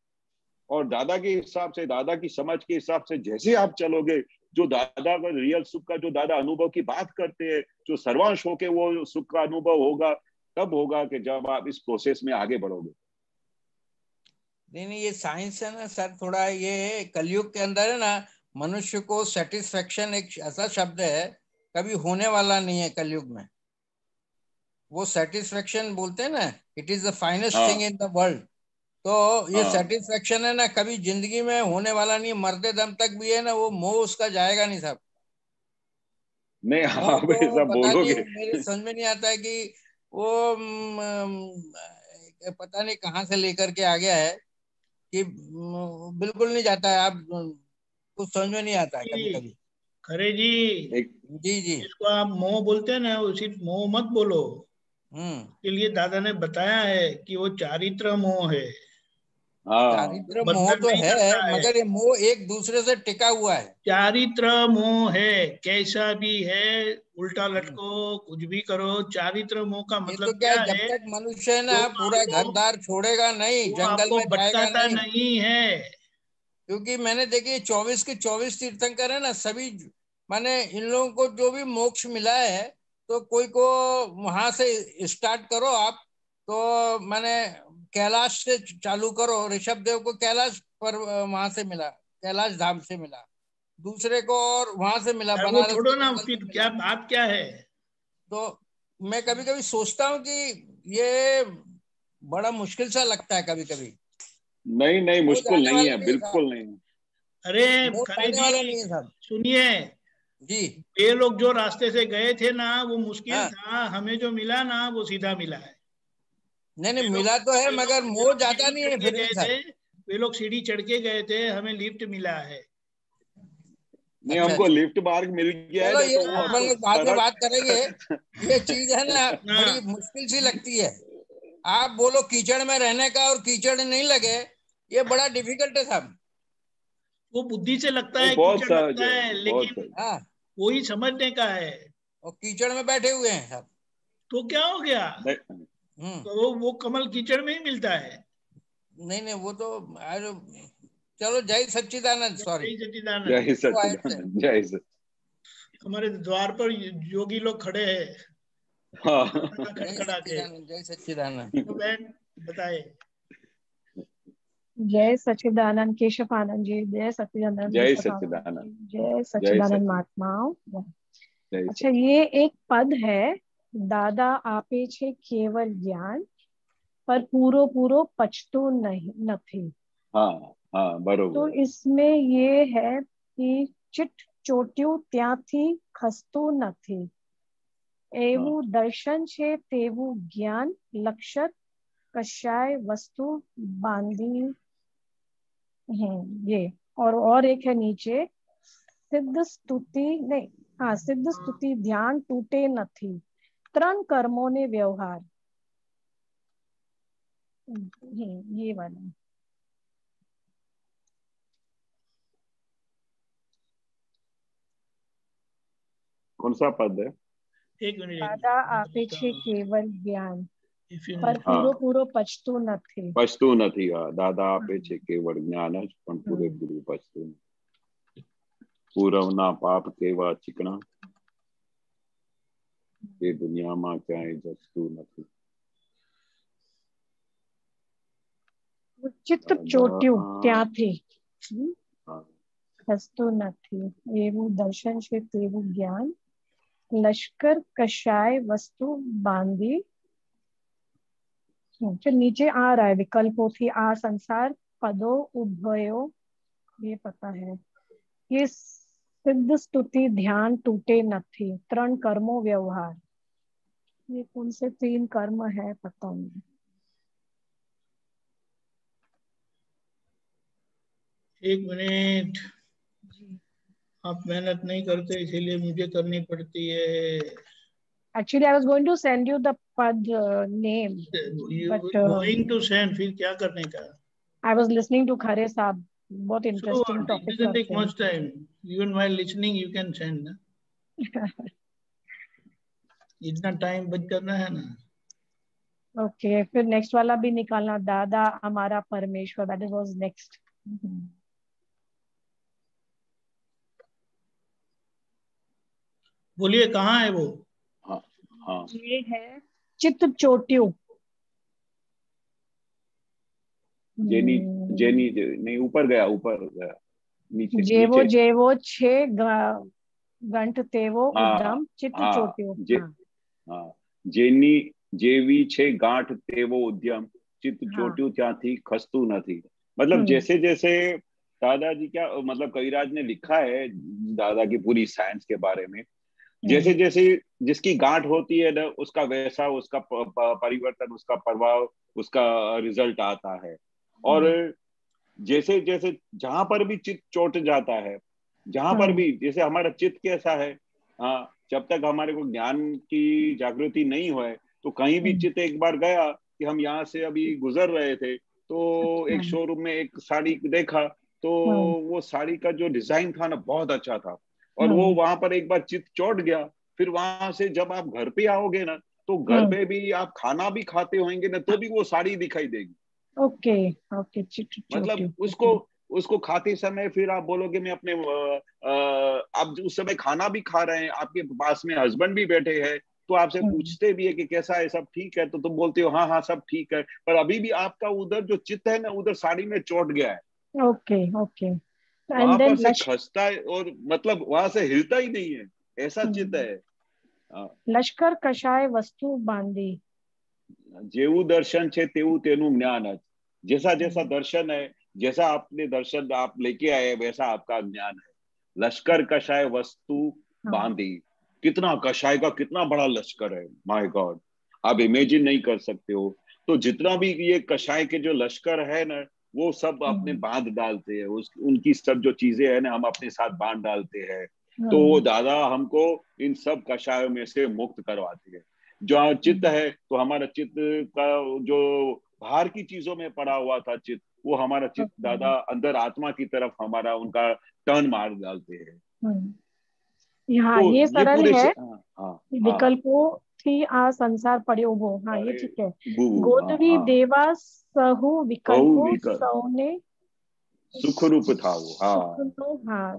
और दादा के हिसाब से, दादा की समझ के हिसाब से जैसे आप चलोगे, जो दादा का रियल सुख का, जो दादा अनुभव की बात करते हैं, जो सर्वांश होके वो सुख का अनुभव होगा, तब होगा कि जब आप इस प्रोसेस में आगे बढ़ोगे। नहीं, ये साइंस है ना सर, थोड़ा ये कलयुग के अंदर है ना, मनुष्य को सेटिस्फेक्शन एक ऐसा शब्द है, कभी होने वाला नहीं है कलयुग में। वो सेटिस्फेक्शन बोलते हैं ना, it is the finest thing in the world. तो ये सेटिस्फेक्शन है ना, कभी जिंदगी में होने वाला नहीं, मरते दम तक भी है ना, वो मोह उसका जाएगा नहीं साहब। नहीं, आप ऐसा बोलोगे, मेरे समझ में नहीं आता है कि वो पता नहीं कहाँ से लेकर के आ गया है कि बिल्कुल नहीं जाता है। आप कुछ समझ में नहीं आता है कभी कभी। खरे जी, जी जी, इसको आप मोह बोलते हैं ना, वो सिर्फ मोह मत बोलो। के लिए दादा ने बताया है कि वो चारित्र मोह है। चारित्र मोह तो है, मगर ये मोह एक दूसरे से टिका हुआ है। चारित्र मोह है, कैसा भी है, उल्टा लटको, कुछ भी करो, चारित्र मोह का मतलब तो क्या जब तक मनुष्य है ना पूरा घर द्वार छोड़ेगा नहीं, जंगल में जाएगा नहीं है। क्योंकि मैंने देखिए 24 के 24 तीर्थंकर है ना, सभी माने इन लोगों को जो भी मोक्ष मिला है, तो कोई को वहां से स्टार्ट करो आप, तो माने कैलाश से चालू करो। ऋषभ देव को कैलाश पर वहां से मिला, कैलाश धाम से मिला, दूसरे को और वहां से मिला, बनारस छोड़ो ना, फिर क्या बात क्या है। तो मैं कभी कभी सोचता हूँ कि ये बड़ा मुश्किल सा लगता है कभी कभी। नहीं मुश्किल नहीं है, बिल्कुल नहीं। अरे खरे जी सुनिए जी, ये लोग जो रास्ते से गए थे ना, वो मुश्किल था, हमें जो मिला ना वो सीधा मिला है। नहीं मिला तो है, मगर मोह जाता नहीं है फिर थे, वे लोग सीढ़ी चढ़ के गए थे, हमें लिफ्ट मिला है। नहीं, हमको लिफ्ट मार्ग मिल गया है। ये अपन लोग बाद में बात करेंगे। ये चीज है ना बड़ी मुश्किल सी लगती है। आप बोलो कीचड़ में रहने का और कीचड़ नहीं लगे, ये बड़ा डिफिकल्ट है साहब। वो बुद्धि से लगता है, कीचड़ लगता है, लेकिन वही समझने का है। और कीचड़ में बैठे हुए हैं साहब, तो क्या हो गया? तो वो कमल कीचड़ में ही मिलता है। नहीं वो तो चलो जय सच्चिदानंद, सॉरी जय सच्चिदानंद, जय सच्चिदानंद। हमारे द्वार पर योगी लोग खड़े हैं। जय सच्चिदानंद। तो बहन बताए। जय सच्चिदानंद केशवानंद जी, जय सच्चिदानंद, जय सच्चिदानंद, जय सच्चिदानंद महात्माओ। अच्छा, ये एक पद है, दादा आपे छे केवल ज्ञान पर पूरो पूरो पछतो नहीं। हाँ बरोबर। तो इसमें ये है कि चिट ચોટ્યું ત્યાંથી ખસતું નથી, એવું દર્શન છે તેવું જ્ઞાન લક્ષત કશાય वस्तु बांधी है ये। और एक है नीचे, सिद्ध स्तुति नहीं, हाँ, सिद्ध स्तुति ध्यान टूटे નથી, ત્રણ कर्मों ने व्यवहार, ये वाला। कौन सा पद है? एक मिनट। दादा आपे छे केवल ज्ञान पर पूरो पूरो पछतो નથી, દાદા આપે છે કેવળ જ્ઞાન જ પણ પૂરેપૂરું પછતું નથી. પૂરવના પાપ કેવા ચીકણા, એ દુનિયામાં ક્યાંય જતું નથી. ચિત્ત ચોટ્યું ત્યાંથી ખસતું નથી, એવું દર્શન છે તેવું જ્ઞાન, લશ્કર कषाय वस्तु बांधी. फिर नीचे आ रहा है विकल्पों थी आ संसार पदों उभयो, ये पता है. ये सिद्ध स्तुति ध्यान टूटे नथी, त्रण कर्मों व्यवहार. ये कौन से 3 कर्म है पता नहीं. एक मिनट, आप मेहनत नहीं करते इसीलिए मुझे करनी पड़ती है. Actually, I was going to send you the pad name. You but going to send, फिर क्या करने का? I was listening to Khare Saab. बहुत interesting so, topic. It doesn't take much time. Even while listening, you can send. इतना time बच करना है ना. Okay, फिर नेक्स्ट वाला भी निकालना. दादा हमारा परमेश्वर. That was next. बोलिए कहाँ है वो? हाँ, ये है चित्त चोट्यू. जेनी जेनी नहीं, ऊपर गया नीचे. जेवो जेवो 6 गंठ तेवो उद्दम चित्त चोट्यू. हाँ, जेनी जेवी 6 गांठ तेवो उद्यम चित्त चोट्यू ત્યાંથી ખસતું નથી. मतलब जैसे जैसे दादाजी क्या मतलब कविराज ने लिखा है दादा की पूरी साइंस के बारे में, जैसे जैसे जिसकी गांठ होती है ना उसका वैसा उसका परिवर्तन, उसका प्रभाव, उसका रिजल्ट आता है. और जैसे जैसे जहां पर भी चित्त चोट जाता है, जहां पर भी, जैसे हमारा चित्त कैसा है, हाँ, जब तक हमारे को ज्ञान की जागृति नहीं हुए तो कहीं भी चित्त एक बार गया कि हम यहाँ से अभी गुजर रहे थे तो एक शोरूम में एक साड़ी देखा तो वो साड़ी का जो डिजाइन था ना बहुत अच्छा था, और वो वहां पर एक बार चित्त चोट गया. फिर वहां से जब आप घर पे आओगे ना तो घर पे भी आप खाना भी खाते होंगे ना तो भी वो साड़ी दिखाई देगी. ओके. मतलब उसको खाते समय फिर आप बोलोगे मैं अपने आप उस समय खाना भी खा रहे हैं, आपके पास में हस्बैंड भी बैठे हैं तो आपसे पूछते भी है कि कैसा है, सब ठीक है, तो तुम बोलते हो हाँ हाँ सब ठीक है, पर अभी भी आपका उधर जो चित्त है ना उधर साड़ी में चोट गया है. ओके. वहां पर से खसता है और मतलब वहां से हिलता ही नहीं है, ऐसा चित्त है. लश्कर कषाय वस्तु बांधी. जेवू दर्शन छे तेवू तेनु ज्ञान है. जैसा जैसा दर्शन है, जैसा आपने दर्शन आप लेके आए वैसा आपका ज्ञान है. लश्कर कषाय वस्तु बांधी. कितना कषाय का कितना बड़ा लश्कर है, माय गॉड, आप इमेजिन नहीं कर सकते हो. तो जितना भी ये कषाय के जो लश्कर है ना वो सब अपने बांध डालते हैं, उनकी सब जो चीजें है ना हम अपने साथ बांध डालते हैं. तो वो दादा हमको इन सब कषायों में से मुक्त करवाते हैं. जो चित्त है तो हमारा चित्त का जो बाहर की चीजों में पड़ा हुआ था चित्त, वो हमारा चित्त दादा अंदर आत्मा की तरफ हमारा उनका टर्न मार डालते हैं. यहाँ तो ये सरल है. विकल्पों थी आ संसार पड़े उभो. हाँ ये ठीक है. गोदवी देवा सहु विकल्पों सौने सुख रूप था वो. हाँ,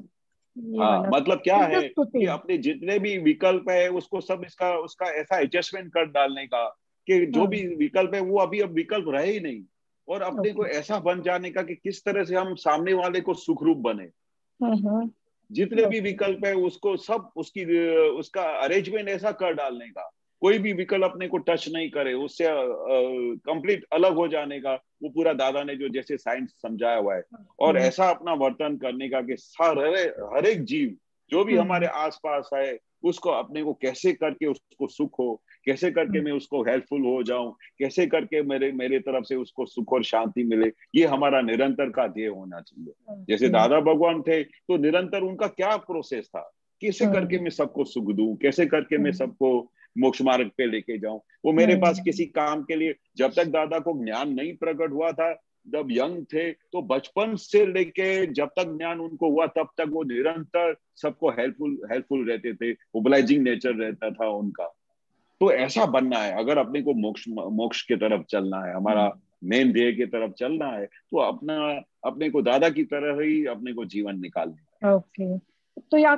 मतलब क्या है कि अपने जितने भी विकल्प है उसको सब उसका ऐसा एडजस्टमेंट कर डालने का कि जो भी विकल्प है वो अभी अब विकल्प रहे ही नहीं, और अपने को ऐसा बन जाने का कि किस तरह से हम सामने वाले को सुखरूप बने. जितने भी विकल्प है उसको सब उसका अरेंजमेंट ऐसा कर डालने का, कोई भी विकल्प अपने को टच नहीं करे, उससे कंप्लीट अलग हो जाने का. वो पूरा दादा ने जो जैसे साइंस समझाया हुआ है, और ऐसा अपना वर्तन करने का कि हर एक जीव जो भी हमारे आसपास है उसको अपने को कैसे करके उसको सुख हो, कैसे करके मैं उसको हेल्पफुल हो जाऊं, कैसे करके मेरे तरफ से उसको सुख और शांति मिले, ये हमारा निरंतर का ध्येय होना चाहिए. जैसे दादा भगवान थे तो निरंतर उनका क्या प्रोसेस था, कैसे करके मैं सबको सुख दूं, कैसे करके मैं सबको मोक्ष मार्ग पे लेके जाऊं. वो मेरे पास किसी काम के लिए, जब तक दादा को ज्ञान नहीं प्रकट हुआ था, जब यंग थे तो बचपन से लेके जब तक ज्ञान उनको हुआ तब तक वो निरंतर सबको हेल्पफुल रहते थे, ओबलाइजिंग नेचर रहता था उनका. तो ऐसा बनना है अगर अपने को मोक्ष की तरफ चलना है, हमारा मेन ध्येय की तरफ चलना है, तो अपने को दादा की तरह ही अपने को जीवन निकालना है. ओके. तो या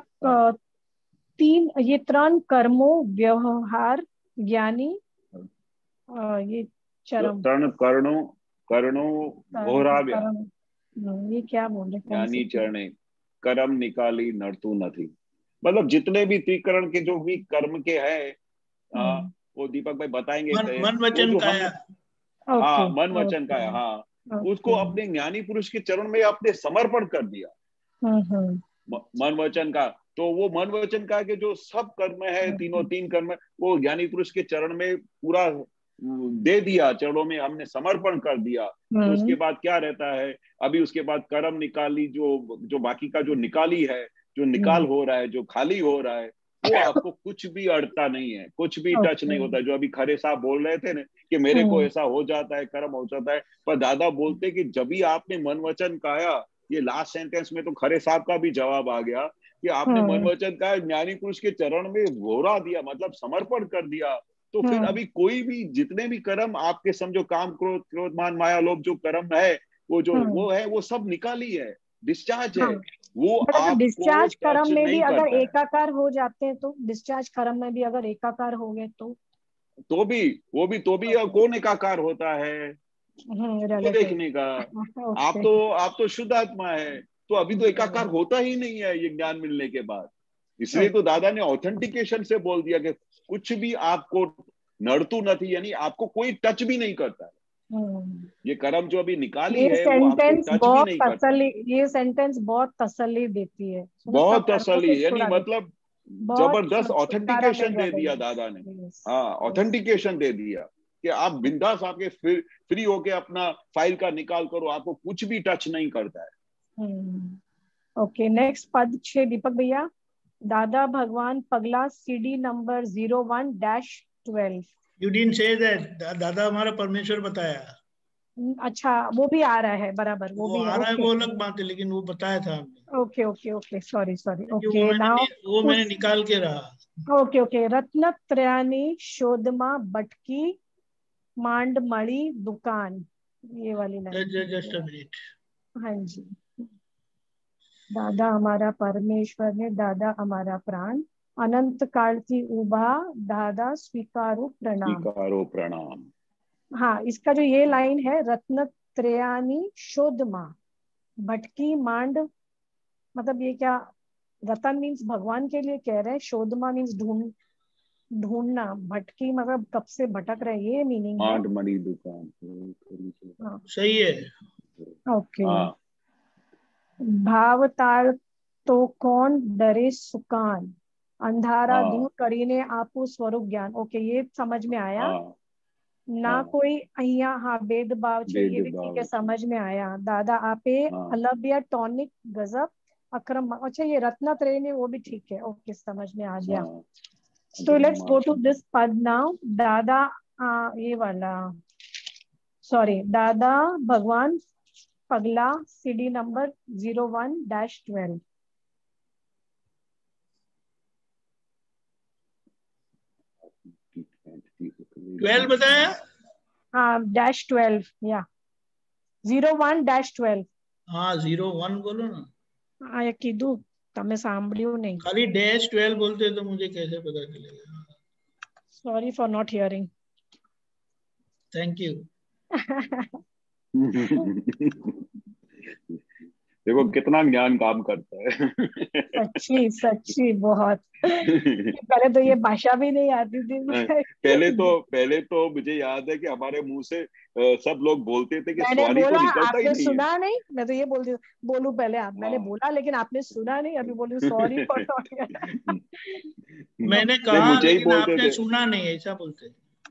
ये 3 कर्मों व्यवहार ज्ञानी ये चरम 3 कर्णों घोराव्या ये क्या बोल रहे ज्ञानी चरणे कर्म निकाली नड़तू नहीं। मतलब जितने भी त्रिकरण के जो भी कर्म के हैं वो दीपक भाई बताएंगे। मन वचन काया, हाँ मन वचन काया, हाँ उसको अपने ज्ञानी पुरुष के चरण में आपने समर्पण कर दिया। मन वचन का तो वो मन वचन का के जो सब कर्म है, तीन कर्म वो ज्ञानी पुरुष के चरण में पूरा दे दिया, चरणों में हमने समर्पण कर दिया। तो उसके बाद क्या रहता है, अभी उसके बाद कर्म निकाली, जो बाकी का जो निकाली है, जो निकाल हो रहा है, जो खाली हो रहा है, वो आपको कुछ भी अड़ता नहीं है, कुछ भी टच नहीं होता। जो अभी खरे साहब बोल रहे थे ना कि मेरे को ऐसा हो जाता है, कर्म हो जाता है, पर दादा बोलते कि जब भी आपने मन वचन काया, ये लास्ट सेंटेंस में तो खरे साहब का भी जवाब आ गया कि आपने मन वचन का ज्ञानी पुरुष के चरण में घोरा दिया, मतलब समर्पण कर दिया। तो फिर अभी कोई भी जितने भी कर्म आपके समझो काम क्रोध क्रोध मान माया लोभ जो कर्म है, वो जो वो है वो सब निकाली है, डिस्चार्ज है। वो आप डिस्चार्ज कर्म में भी अगर एकाकार हो जाते हैं तो, डिस्चार्ज कर्म में भी अगर एकाकार हो गए तो भी कौन एकाकार होता है तो देखने का। आप तो शुद्ध आत्मा है, तो अभी तो एकाकार होता ही नहीं है ये ज्ञान मिलने के बाद। इसलिए तो दादा ने ऑथेंटिकेशन से बोल दिया कि कुछ भी आपको नड़तू नहीं, यानी आपको कोई टच भी नहीं करता है। ये कर्म जो अभी निकाली है वो आपको टच भी नहीं करता। ये सेंटेंस बहुत तसल्ली देती है, बहुत तसल्ली, यानी मतलब जबरदस्त ऑथेंटिकेशन दे दिया दादा ने। हाँ ऑथेंटिकेशन दे दिया कि आप बिंदास आपके फ्री होके अपना फाइल का निकाल करो, आपको कुछ भी टच नहीं करता है। ओके नेक्स्ट पद 6 दीपक भैया। दादा भगवान पगला CD number 01-12। You didn't say that, दादा हमारा परमेश्वर बताया। अच्छा वो भी आ रहा है, बराबर वो भी आ रहा है, वो अलग बात है, लेकिन वो बताया था हमने। Okay okay okay sorry okay वो मैंने निकाल के रहा। ओके रत्नत्रयानी शोधमा बटकी मांड मणि दुकान, ये वाली लाइन। Just a minute. हाँ जी। दादा हमारा परमेश्वर ने दादा हमारा प्राण अनंत काल की उभा दादा स्वीकारो प्रणाम। हाँ इसका जो ये लाइन है, रत्नत्रयानी शोधमा भटकी मांड, मतलब ये क्या, रतन मीन्स भगवान के लिए कह रहे हैं, शोधमा मीन्स ढूंढना, भटकी मतलब कब से भटक रहे, ये मीनिंग है। मांड मणि दुकान सही है। ओके भावताल तो कौन डरे सुकान अंधारा दूर करीने आपू स्वरूप ज्ञान। ओके ये समझ में आया ना कोई अहिया। हाँ भेदभाव छे, ये भी ठीक है, समझ में आया। दादा आपे अलभ्य टॉनिक गजब अक्रम। अच्छा ये रत्नत्रय ने, वो भी ठीक है, ओके समझ में आ गया। So let's go to this pad now. दादा ये वाला सॉरी, दादा भगवान पगला सीडी नंबर 01-12। बताया हाँ -12 या 01-12। हाँ 01 बोलो ना। हाँ ये कीधु तमे सांभळ्યું नहीं, खाली -12 बोलते तो मुझे कैसे पता चलेगा। Sorry for not hearing. Thank you. देखो कितना ज्ञान काम करता है। सच्ची बहुत। पहले तो ये भाषा भी नहीं आती थी। पहले तो मुझे याद है कि हमारे मुंह से सब लोग बोलते थे कि सॉरी तो निकलता ही नहीं है। सुना नहीं, मैं तो ये बोलू पहले आप, मैंने बोला लेकिन आपने सुना नहीं, अभी बोल सॉरी फॉर नॉट। मैंने कहा लेकिन आपने सुना नहीं, ऐसा बोलते।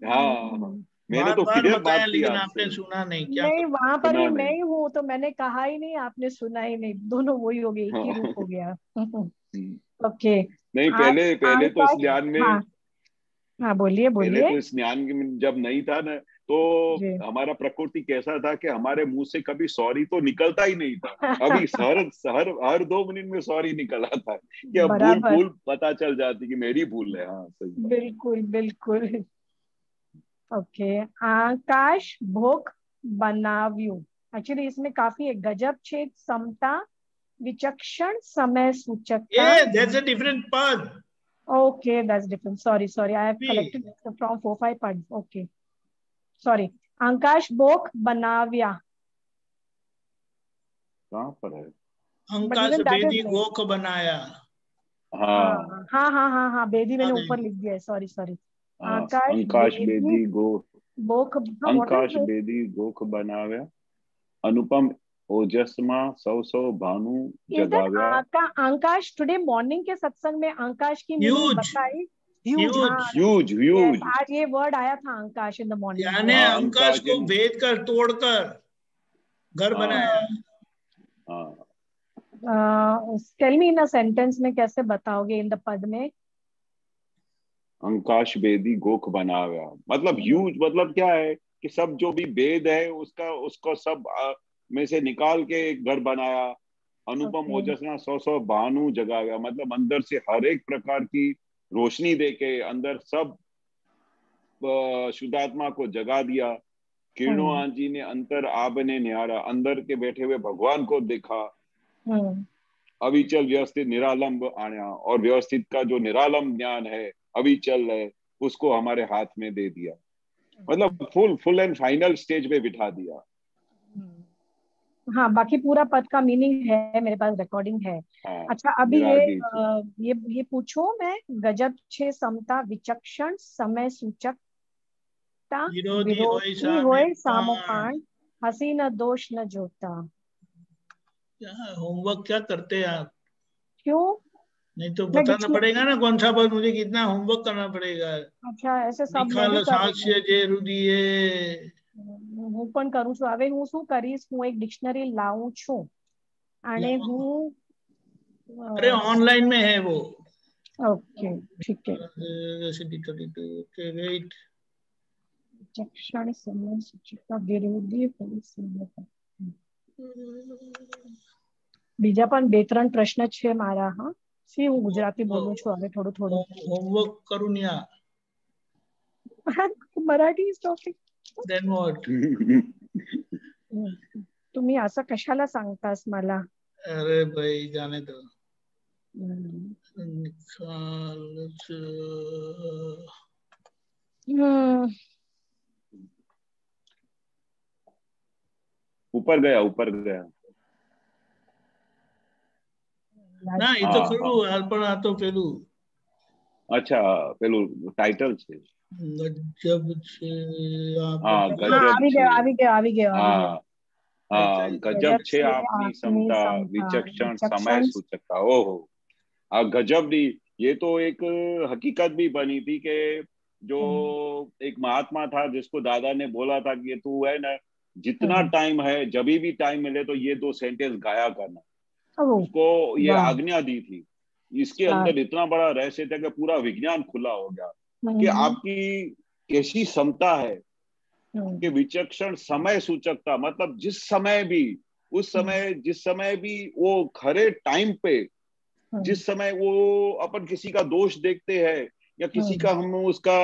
हाँ मैंने तो क्लियर बात की, लेकिन आपने सुना नहीं। क्या नहीं वहां पर ही मैं हूँ तो मैंने कहा ही नहीं, आपने सुना ही नहीं, दोनों वही हो गए, एक ही रूप हो गया। ओके नहीं पहले तो इस ज्ञान में, हाँ बोलिए पहले तो इस ज्ञान में जब नहीं था ना, तो हमारा प्रकृति कैसा था कि हमारे मुंह से कभी सॉरी तो निकलता ही नहीं था। अभी हर 2 मिनट में सॉरी निकल आता है कि अब भूल पता चल जाती कि मेरी भूल है। हाँ सही, बिल्कुल। ओके आकाश भोग बनाव्यू, एक्चुअली इसमें काफी एक गजब छेद समता विचक्षण समय सूचकता। दैट्स अ डिफरेंट पद। Okay, that's different. Sorry, sorry. I have collected from 4-5 points. Okay. Sorry. आकाश बोक बनाव्या. कहाँ पर है? आकाश बेदी गोख बनाया. हाँ हाँ हाँ हाँ हाँ, बेदी मैंने ऊपर लिख दिया है. Sorry sorry. आकाश बेदी बोक. आकाश बेदी गोख बनाव्या. अनुपम ओजस्मा सौ भानु जगाव्या. आकाश टुडे मॉर्निंग के सत्संग में आकाश की मीनिंग बताई. ह्यूज. आज ये वर्ड आया था आकाश इन द मॉर्निंग. यानी आकाश को भेद कर तोड़कर घर बनाया. Tell me in a sentence में कैसे बताओगे इन द पद में. आकाश बेदी गोख बनाव्या मतलब ह्यूज मतलब क्या है कि सब जो भी भेद है उसको सब में से निकाल के एक घर बनाया. अनुपम ओजस्मा सौ भानु जगाव्या मतलब अंदर से हर एक प्रकार की रोशनी देके अंदर सब शुद्धात्मा को जगा दिया. किरणों जी ने अंतर आपने निहारा. अंदर के बैठे हुए भगवान को देखा. अविचल व्यवस्थित निरालंब आया और व्यवस्थित का जो निरालंब ज्ञान है अविचल है उसको हमारे हाथ में दे दिया. मतलब फुल एंड फाइनल स्टेज पे बिठा दिया. हाँ, बाकी पूरा पद का मीनिंग है मेरे पास, रिकॉर्डिंग है. अच्छा, अभी ये पूछो मैं. गजब छे समता विचक्षण समय सूचकता विरोधी होए सामोपान हसी न दोष न जोता. होमवर्क क्या करते हैं आप? क्यों? नहीं तो बताना पड़ेगा ना कौन सा पद. मुझे कितना होमवर्क करना पड़ेगा. अच्छा, ऐसे सब मैं भी હું પણ કરું છું. હવે હું શું કરીશ, હું એક ડિક્શનરી લાવું છું અને હું अरे ऑनलाइन में है वो. ओके ठीक है. वेट विचक्षण समय सूचकता विरोधी બીજા પણ 2-3 પ્રશ્ન છે મારા. હા, સી હું ગુજરાતી બોલું છું હવે થોડું થોડું. હોમવર્ક કરું ન્યા. Marathi is topic. Then what? तुम्ही असं कशाला सांगतास मला? अरे भाई जाने दो. ऊपर गया ના એ તો ખરું. પણ આ તો પેલું. अच्छा પેલું ટાઇટલ છે. ગજબ છે. આવી ગયો. ગજબ છે આપની ક્ષમતા વિચક્ષણ समय सूचकता. ओहो, गजब दी. ये तो एक हकीकत भी बनी थी कि जो एक महात्मा था जिसको दादा ने बोला था कि तू है ना जितना टाइम है जब भी टाइम मिले तो ये 2 सेंटेंस गाया करना. उसको ये आज्ञा दी थी. इसके अंदर इतना बड़ा रहस्य था कि पूरा विज्ञान खुला हो गया कि आपकी कैसी क्षमता है कि विचक्षण समय सूचकता मतलब जिस समय भी उस समय जिस समय भी वो खरे टाइम पे जिस समय वो अपन किसी का दोष देखते हैं या किसी का हम उसका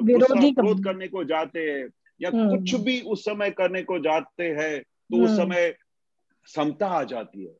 विरोध करने को जाते हैं या कुछ भी उस समय करने को जाते हैं तो उस समय क्षमता आ जाती है.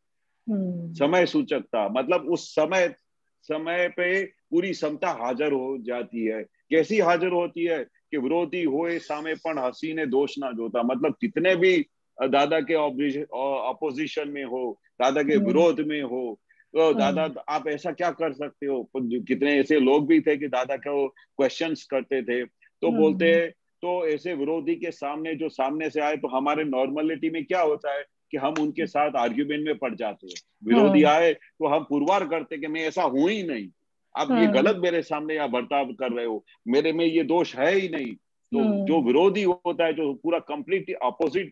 समय सूचकता मतलब उस समय पे पूरी क्षमता हाजिर हो जाती है. कैसी हाजिर होती है कि विरोधी होए सामे पण हसी ने दोष ना जोता. मतलब कितने भी दादा के अपोजिशन में हो, दादा के विरोध में हो, तो दादा आप ऐसा क्या कर सकते हो. कितने ऐसे लोग भी थे कि दादा को क्वेश्चंस करते थे तो बोलते तो ऐसे विरोधी के सामने जो सामने से आए तो हमारे नॉर्मलिटी में क्या होता है कि हम उनके साथ आर्ग्यूमेंट में पड़ जाते हैं. विरोधी आए तो हम पुरवार करते कि मैं ऐसा हूं ही नहीं, आप ये गलत मेरे सामने या बर्ताव कर रहे हो, मेरे में ये दोष है ही नहीं. तो जो विरोधी होता है जो पूरा कंप्लीट अपोजिट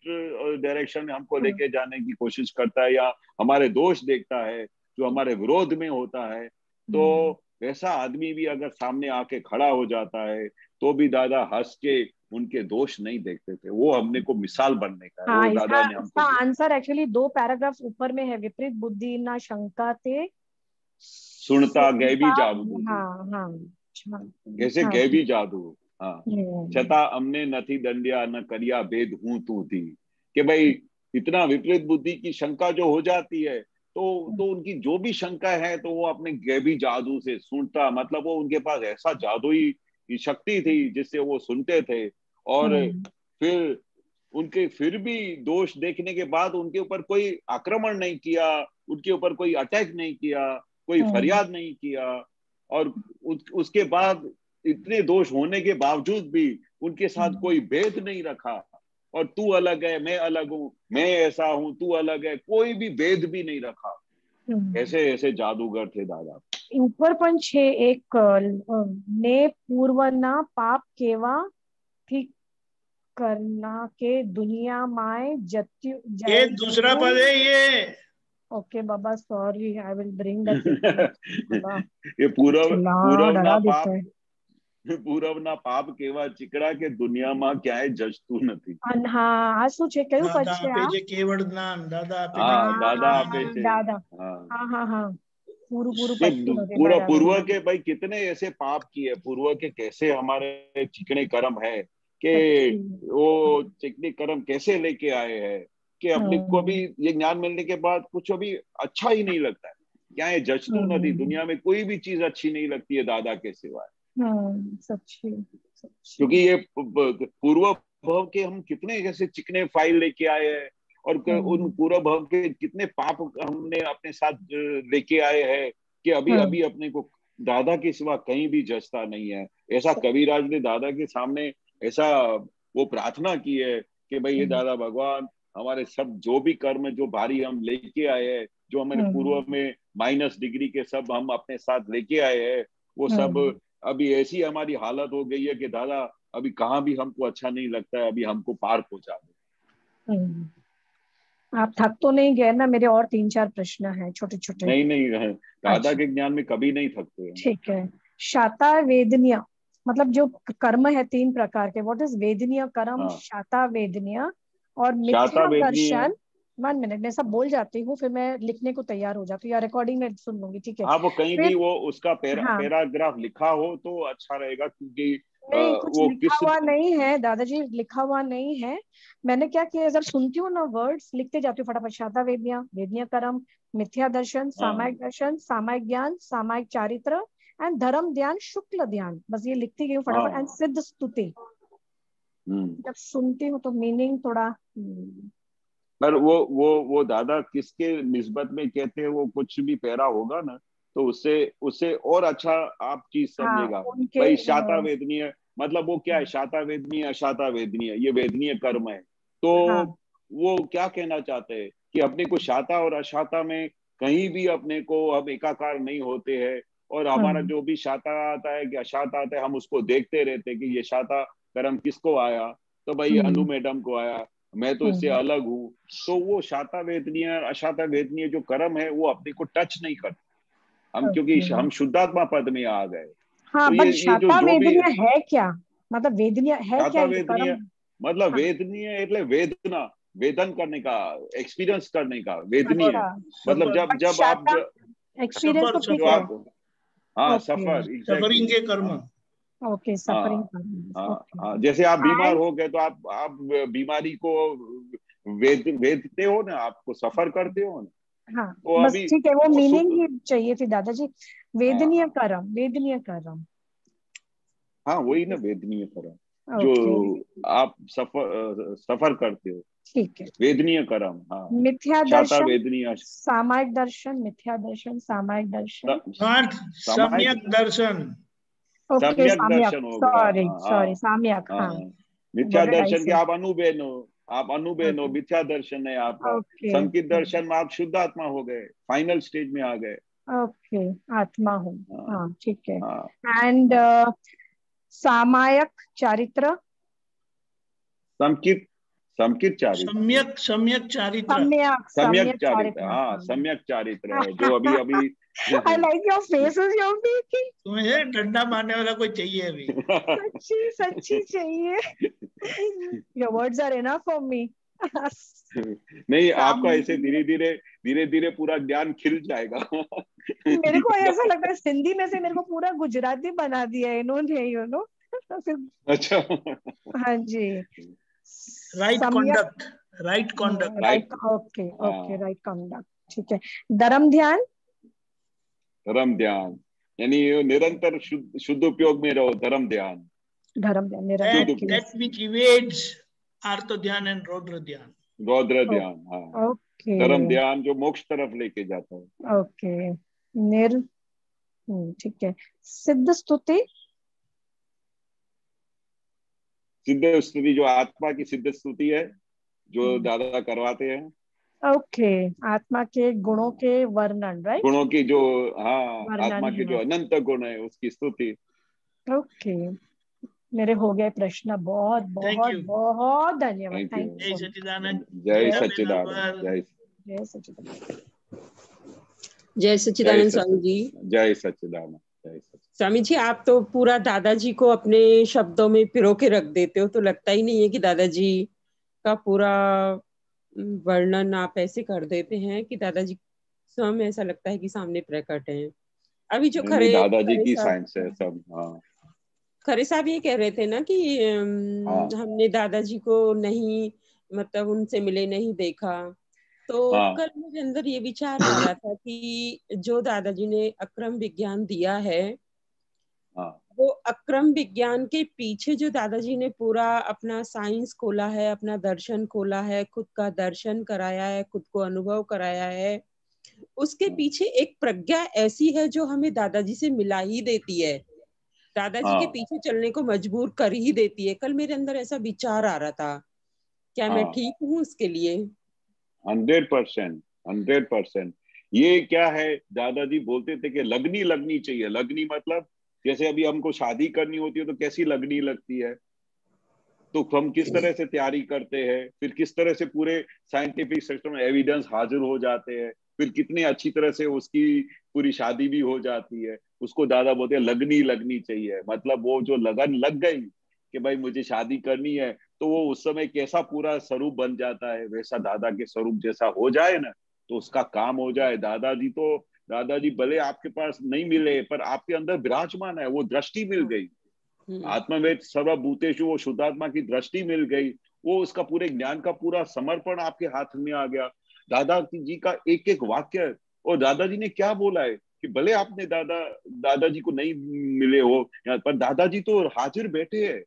डायरेक्शन में हमको लेके जाने की कोशिश करता है या हमारे दोष देखता है जो हमारे विरोध में होता है, तो वैसा आदमी भी अगर सामने आके खड़ा हो जाता है तो भी दादा हंस के उनके दोष नहीं देखते थे. वो हमने को मिसाल बनने का हाँ, दादा ने हमको आंसर एक्चुअली 2 पैराग्राफ ऊपर में है. विपरीत बुद्धि ना शंका ते सुनता गैबी जादू. हाँ कैसे गैबी जादू. हाँ, छता हमने नथी दंडिया न करिया भेद हूं तू थी. कि भाई इतना विपरीत बुद्धि की शंका जो हो जाती है तो उनकी जो भी शंका है तो वो अपने गैबी जादू से सुनता, मतलब वो उनके पास ऐसा जादुई शक्ति थी जिससे वो सुनते थे। और फिर उनके फिर भी दोष देखने के बाद उनके ऊपर कोई आक्रमण नहीं किया, उनके ऊपर कोई अटैक नहीं किया, कोई फरियाद नहीं किया। और उसके बाद इतने दोष होने के बावजूद भी उनके साथ कोई भेद नहीं रखा। और तू अलग है, मैं अलग हूँ, मैं ऐसा हूँ, तू अलग है, कोई भी भेद भी नहीं रखा। ऐसे ऐसे जादूगर थे दादा। ऊपर पण छे एक ने पूर्वना पाप केवा थी करना के दुनिया माए जत्यु ये दूसरा पद है ये। Okay Baba, sorry, I will bring that. ये पूरव ना पाप, પૂરવ ના પાપ કેવા ચીકડા કે દુનિયામાં ક્યાંય જજતું નથી। હા, આ શું છે, કયું પદ છે આ? છે કેવળ જ્ઞાન દાદા આપે છે। હા, દાદા આપે છે। દાદા, हाँ हाँ हाँ, पूरा पूर्व के भाई कितने ऐसे पाप किए, पूर्व के कैसे हमारे चिकने कर्म है कि वो चिकने कर्म कैसे लेके आए हैं कि अपने को अभी ये ज्ञान मिलने के बाद कुछ अभी अच्छा ही नहीं लगता है। क्या है, जजतू नहीं, दुनिया में कोई भी चीज अच्छी नहीं लगती है दादा के सिवाय। सच्ची। क्योंकि ये पूर्व भव के हम कितने ऐसे चिकने फाइल लेके आए हैं और उन पूर्व भव के कितने पाप हमने अपने साथ लेके आए हैं कि अभी अभी अपने को दादा के सिवा कहीं भी जचता नहीं है। ऐसा कविराज ने दादा के सामने ऐसा वो प्रार्थना की है कि भाई ये दादा भगवान, हमारे सब जो भी कर्म जो भारी हम लेके आए हैं, जो हमारे पूर्व में माइनस डिग्री के सब हम अपने साथ लेके आए हैं, वो सब अभी ऐसी हमारी हालत हो गई है कि दादा अभी कहाँ भी हमको अच्छा नहीं लगता है, अभी हमको पार पहुंचा दो। आप थक तो नहीं गए ना? मेरे और 3-4 प्रश्न हैं छोटे छोटे। नहीं, दादा के ज्ञान में कभी नहीं थकते। ठीक है। शाता वेदनीय मतलब जो कर्म है 3 प्रकार के, व्हाट इज वेदनीय कर्म, शाता वेदनीय और मिथ्या दर्शन। 1 मिनट, मैं सब बोल जाती हूँ, फिर मैं लिखने को तैयार हो जाती हूँ या रिकॉर्डिंग में सुन लूंगी, ठीक है? हाँ, वो कहीं भी वो उसका पैराग्राफ लिखा हो तो अच्छा रहेगा, क्योंकि नहीं, कुछ लिखा हुआ नहीं है दादाजी, लिखा हुआ नहीं है। मैंने क्या किया, अगर सुनती हूँ ना वर्ड्स लिखते जाती हूँ फटाफट। शाता वेदनीय, वेदनीय कर्म, मिथ्या दर्शन, सामायिक ज्ञान, सामायिक चारित्र एंड धर्म ध्यान, शुक्ल ध्यान, बस ये लिखती गई हूँ फटाफट। एंड सिद्ध स्तुति। जब सुनती हूँ तो मीनिंग थोड़ा पर वो दादा किसके निस्बत में कहते हैं, वो कुछ भी पैरा होगा ना तो उससे और अच्छा आप चीज समझेगा। भाई शाता वेदनीय मतलब वो क्या है, शाता वेदनीय, अशाता वेदनीय, ये वेदनीय कर्म है। तो वो क्या कहना चाहते हैं कि अपने को शाता और अशाता में कहीं भी अपने को हम एकाकार नहीं होते हैं, और हमारा जो भी शाता आता है कि अशाता आता है, हम उसको देखते रहते हैं कि ये शाता कर्म किसको आया, तो भाई अनु मैडम को आया, मैं तो इससे अलग हूँ। तो वो शाता वेदनीय अशाता वेदनीय जो कर्म है वो अपने को टच नहीं करते हम, क्योंकि हम शुद्धात्मा पद में आ गए। हाँ, तो शाता वेदनीय है क्या, मतलब वेदनीय है क्या? वेदनीय मतलब वेदनीय એટલે वेदना, वेदन करने का, एक्सपीरियंस करने का। वेदनीय मतलब जब आप एक्सपीरियंस, हाँ, सफरिंग के कर्म। Okay, suffering. जैसे आप बीमार हो गए तो आप बीमारी को वेदते हो ना, आपको सफर करते हो ना। हाँ, बस ठीक है, वो मीनिंग ही चाहिए थी दादाजी। वेदनीय कर्म, वेदनीय कर्म। हाँ, वही ना, वेदनीय कर्म जो आप सफर करते हो, ठीक है, वेदनीय कर्म। हाँ, मिथ्या दर्शन, वेदनीय, सामायिक दर्शन, मिथ्या दर्शन, सामायिक दर्शन, सम्यक दर्शन। ओके, सम्यक, सॉरी, सम्यक। हाँ, मिथ्या दर्शन के आप अनुबेन हो, मिथ्या दर्शन है आपका। संकित दर्शन में आप शुद्ध आत्मा हो गए, फाइनल स्टेज में आ गए। ओके, आत्मा हूँ। हाँ, ठीक है। एंड सामायक चारित्र, समकित चारित्र, सम्यक चारित्र। हाँ, सम्यक चारित्र है जो अभी I like your faces you're making. तुम्हें डंडा मारने वाला कोई चाहिए अभी। सच्ची चाहिए। Your words are enough for me. नहीं, आपका ऐसे धीरे धीरे पूरा ज्ञान खिल जाएगा। मेरे को ऐसा लगता है हिंदी में से मेरे को पूरा गुजराती बना दिया है इन्होंने, अच्छा। हाँ जी। Right conduct. Okay, right conduct. ठीक है। धर्म ध्यान, धर्म ध्यान यानी निरंतर शुद्ध उपयोग में रहो, धर्म ध्यान। धर्म ध्यान निरंतर। That which evades आर्त ध्यान एंड रौद्र ध्यान। रौद्र ध्यान, हाँ। ओके। धर्म ध्यान जो मोक्ष तरफ लेके जाता है। ओके। ठीक है। सिद्ध स्तुति, सिद्ध स्तुति जो आत्मा की सिद्ध स्तुति है, जो दादा करवाते हैं। ओके। आत्मा के गुणों के वर्णन, राइट? गुणों की जो, हाँ, आत्मा के जो अनंत गुण है उसकी स्तुति। ओके। मेरे हो गए प्रश्न। बहुत बहुत बहुत धन्यवाद। Thank you. जय सच्चिदानंद। जय सच्चिदानंद। जय सच्चिदानंद। जय सच्चिदानंद स्वामी जी। जय सच्चिदानंद। जय सच्चिदानंद। स्वामी जी, आप तो पूरा दादाजी को अपने शब्दों में पिरो के रख देते हो, तो लगता ही नहीं है कि दादाजी का पूरा वर्णन आप ऐसे कर देते हैं कि दादाजी स्वयं ऐसा लगता है कि सामने प्रकट हैं। अभी जो खरे दादाजी की साइंस है सब। हाँ, खरे साहब ये कह रहे थे ना कि हमने दादाजी को नहीं, मतलब उनसे मिले, नहीं देखा, तो कल मेरे अंदर ये विचार आ रहा था कि जो दादाजी ने अक्रम विज्ञान दिया है, वो अक्रम विज्ञान के पीछे जो दादाजी ने पूरा अपना साइंस खोला है, अपना दर्शन खोला है, खुद का दर्शन कराया है, खुद को अनुभव कराया है, उसके पीछे एक प्रज्ञा ऐसी है जो हमें दादाजी से मिला ही देती है, दादाजी के पीछे चलने को मजबूर कर ही देती है। कल मेरे अंदर ऐसा विचार आ रहा था, क्या मैं ठीक हूँ उसके लिए? 100%, 100%। ये क्या है, दादाजी बोलते थे कि लगनी लगनी चाहिए। लगनी मतलब जैसे अभी हमको शादी करनी होती है तो कैसी लगनी लगती है, तो हम किस तरह से तैयारी करते हैं, फिर किस तरह से पूरे साइंटिफिक सिस्टम में एविडेंस हाजिर हो जाते हैं, फिर कितनी अच्छी तरह से उसकी पूरी शादी भी हो जाती है। उसको दादा बोलते हैं लगनी लगनी चाहिए। मतलब वो जो लगन लग गई कि भाई मुझे शादी करनी है, तो वो उस समय कैसा पूरा स्वरूप बन जाता है, वैसा दादा के स्वरूप जैसा हो जाए ना, तो उसका काम हो जाए। दादाजी भले आपके पास नहीं मिले, पर आपके अंदर विराजमान है, वो दृष्टि मिल गई। आत्मवेद सर्वभूतेषु, वो शुद्धात्मा की दृष्टि मिल गई, वो उसका पूरे ज्ञान का पूरा समर्पण आपके हाथ में आ गया। दादाजी का एक एक वाक्य, और दादाजी ने क्या बोला है कि भले आपने दादाजी को नहीं मिले हो, पर दादाजी तो हाजिर बैठे हैं,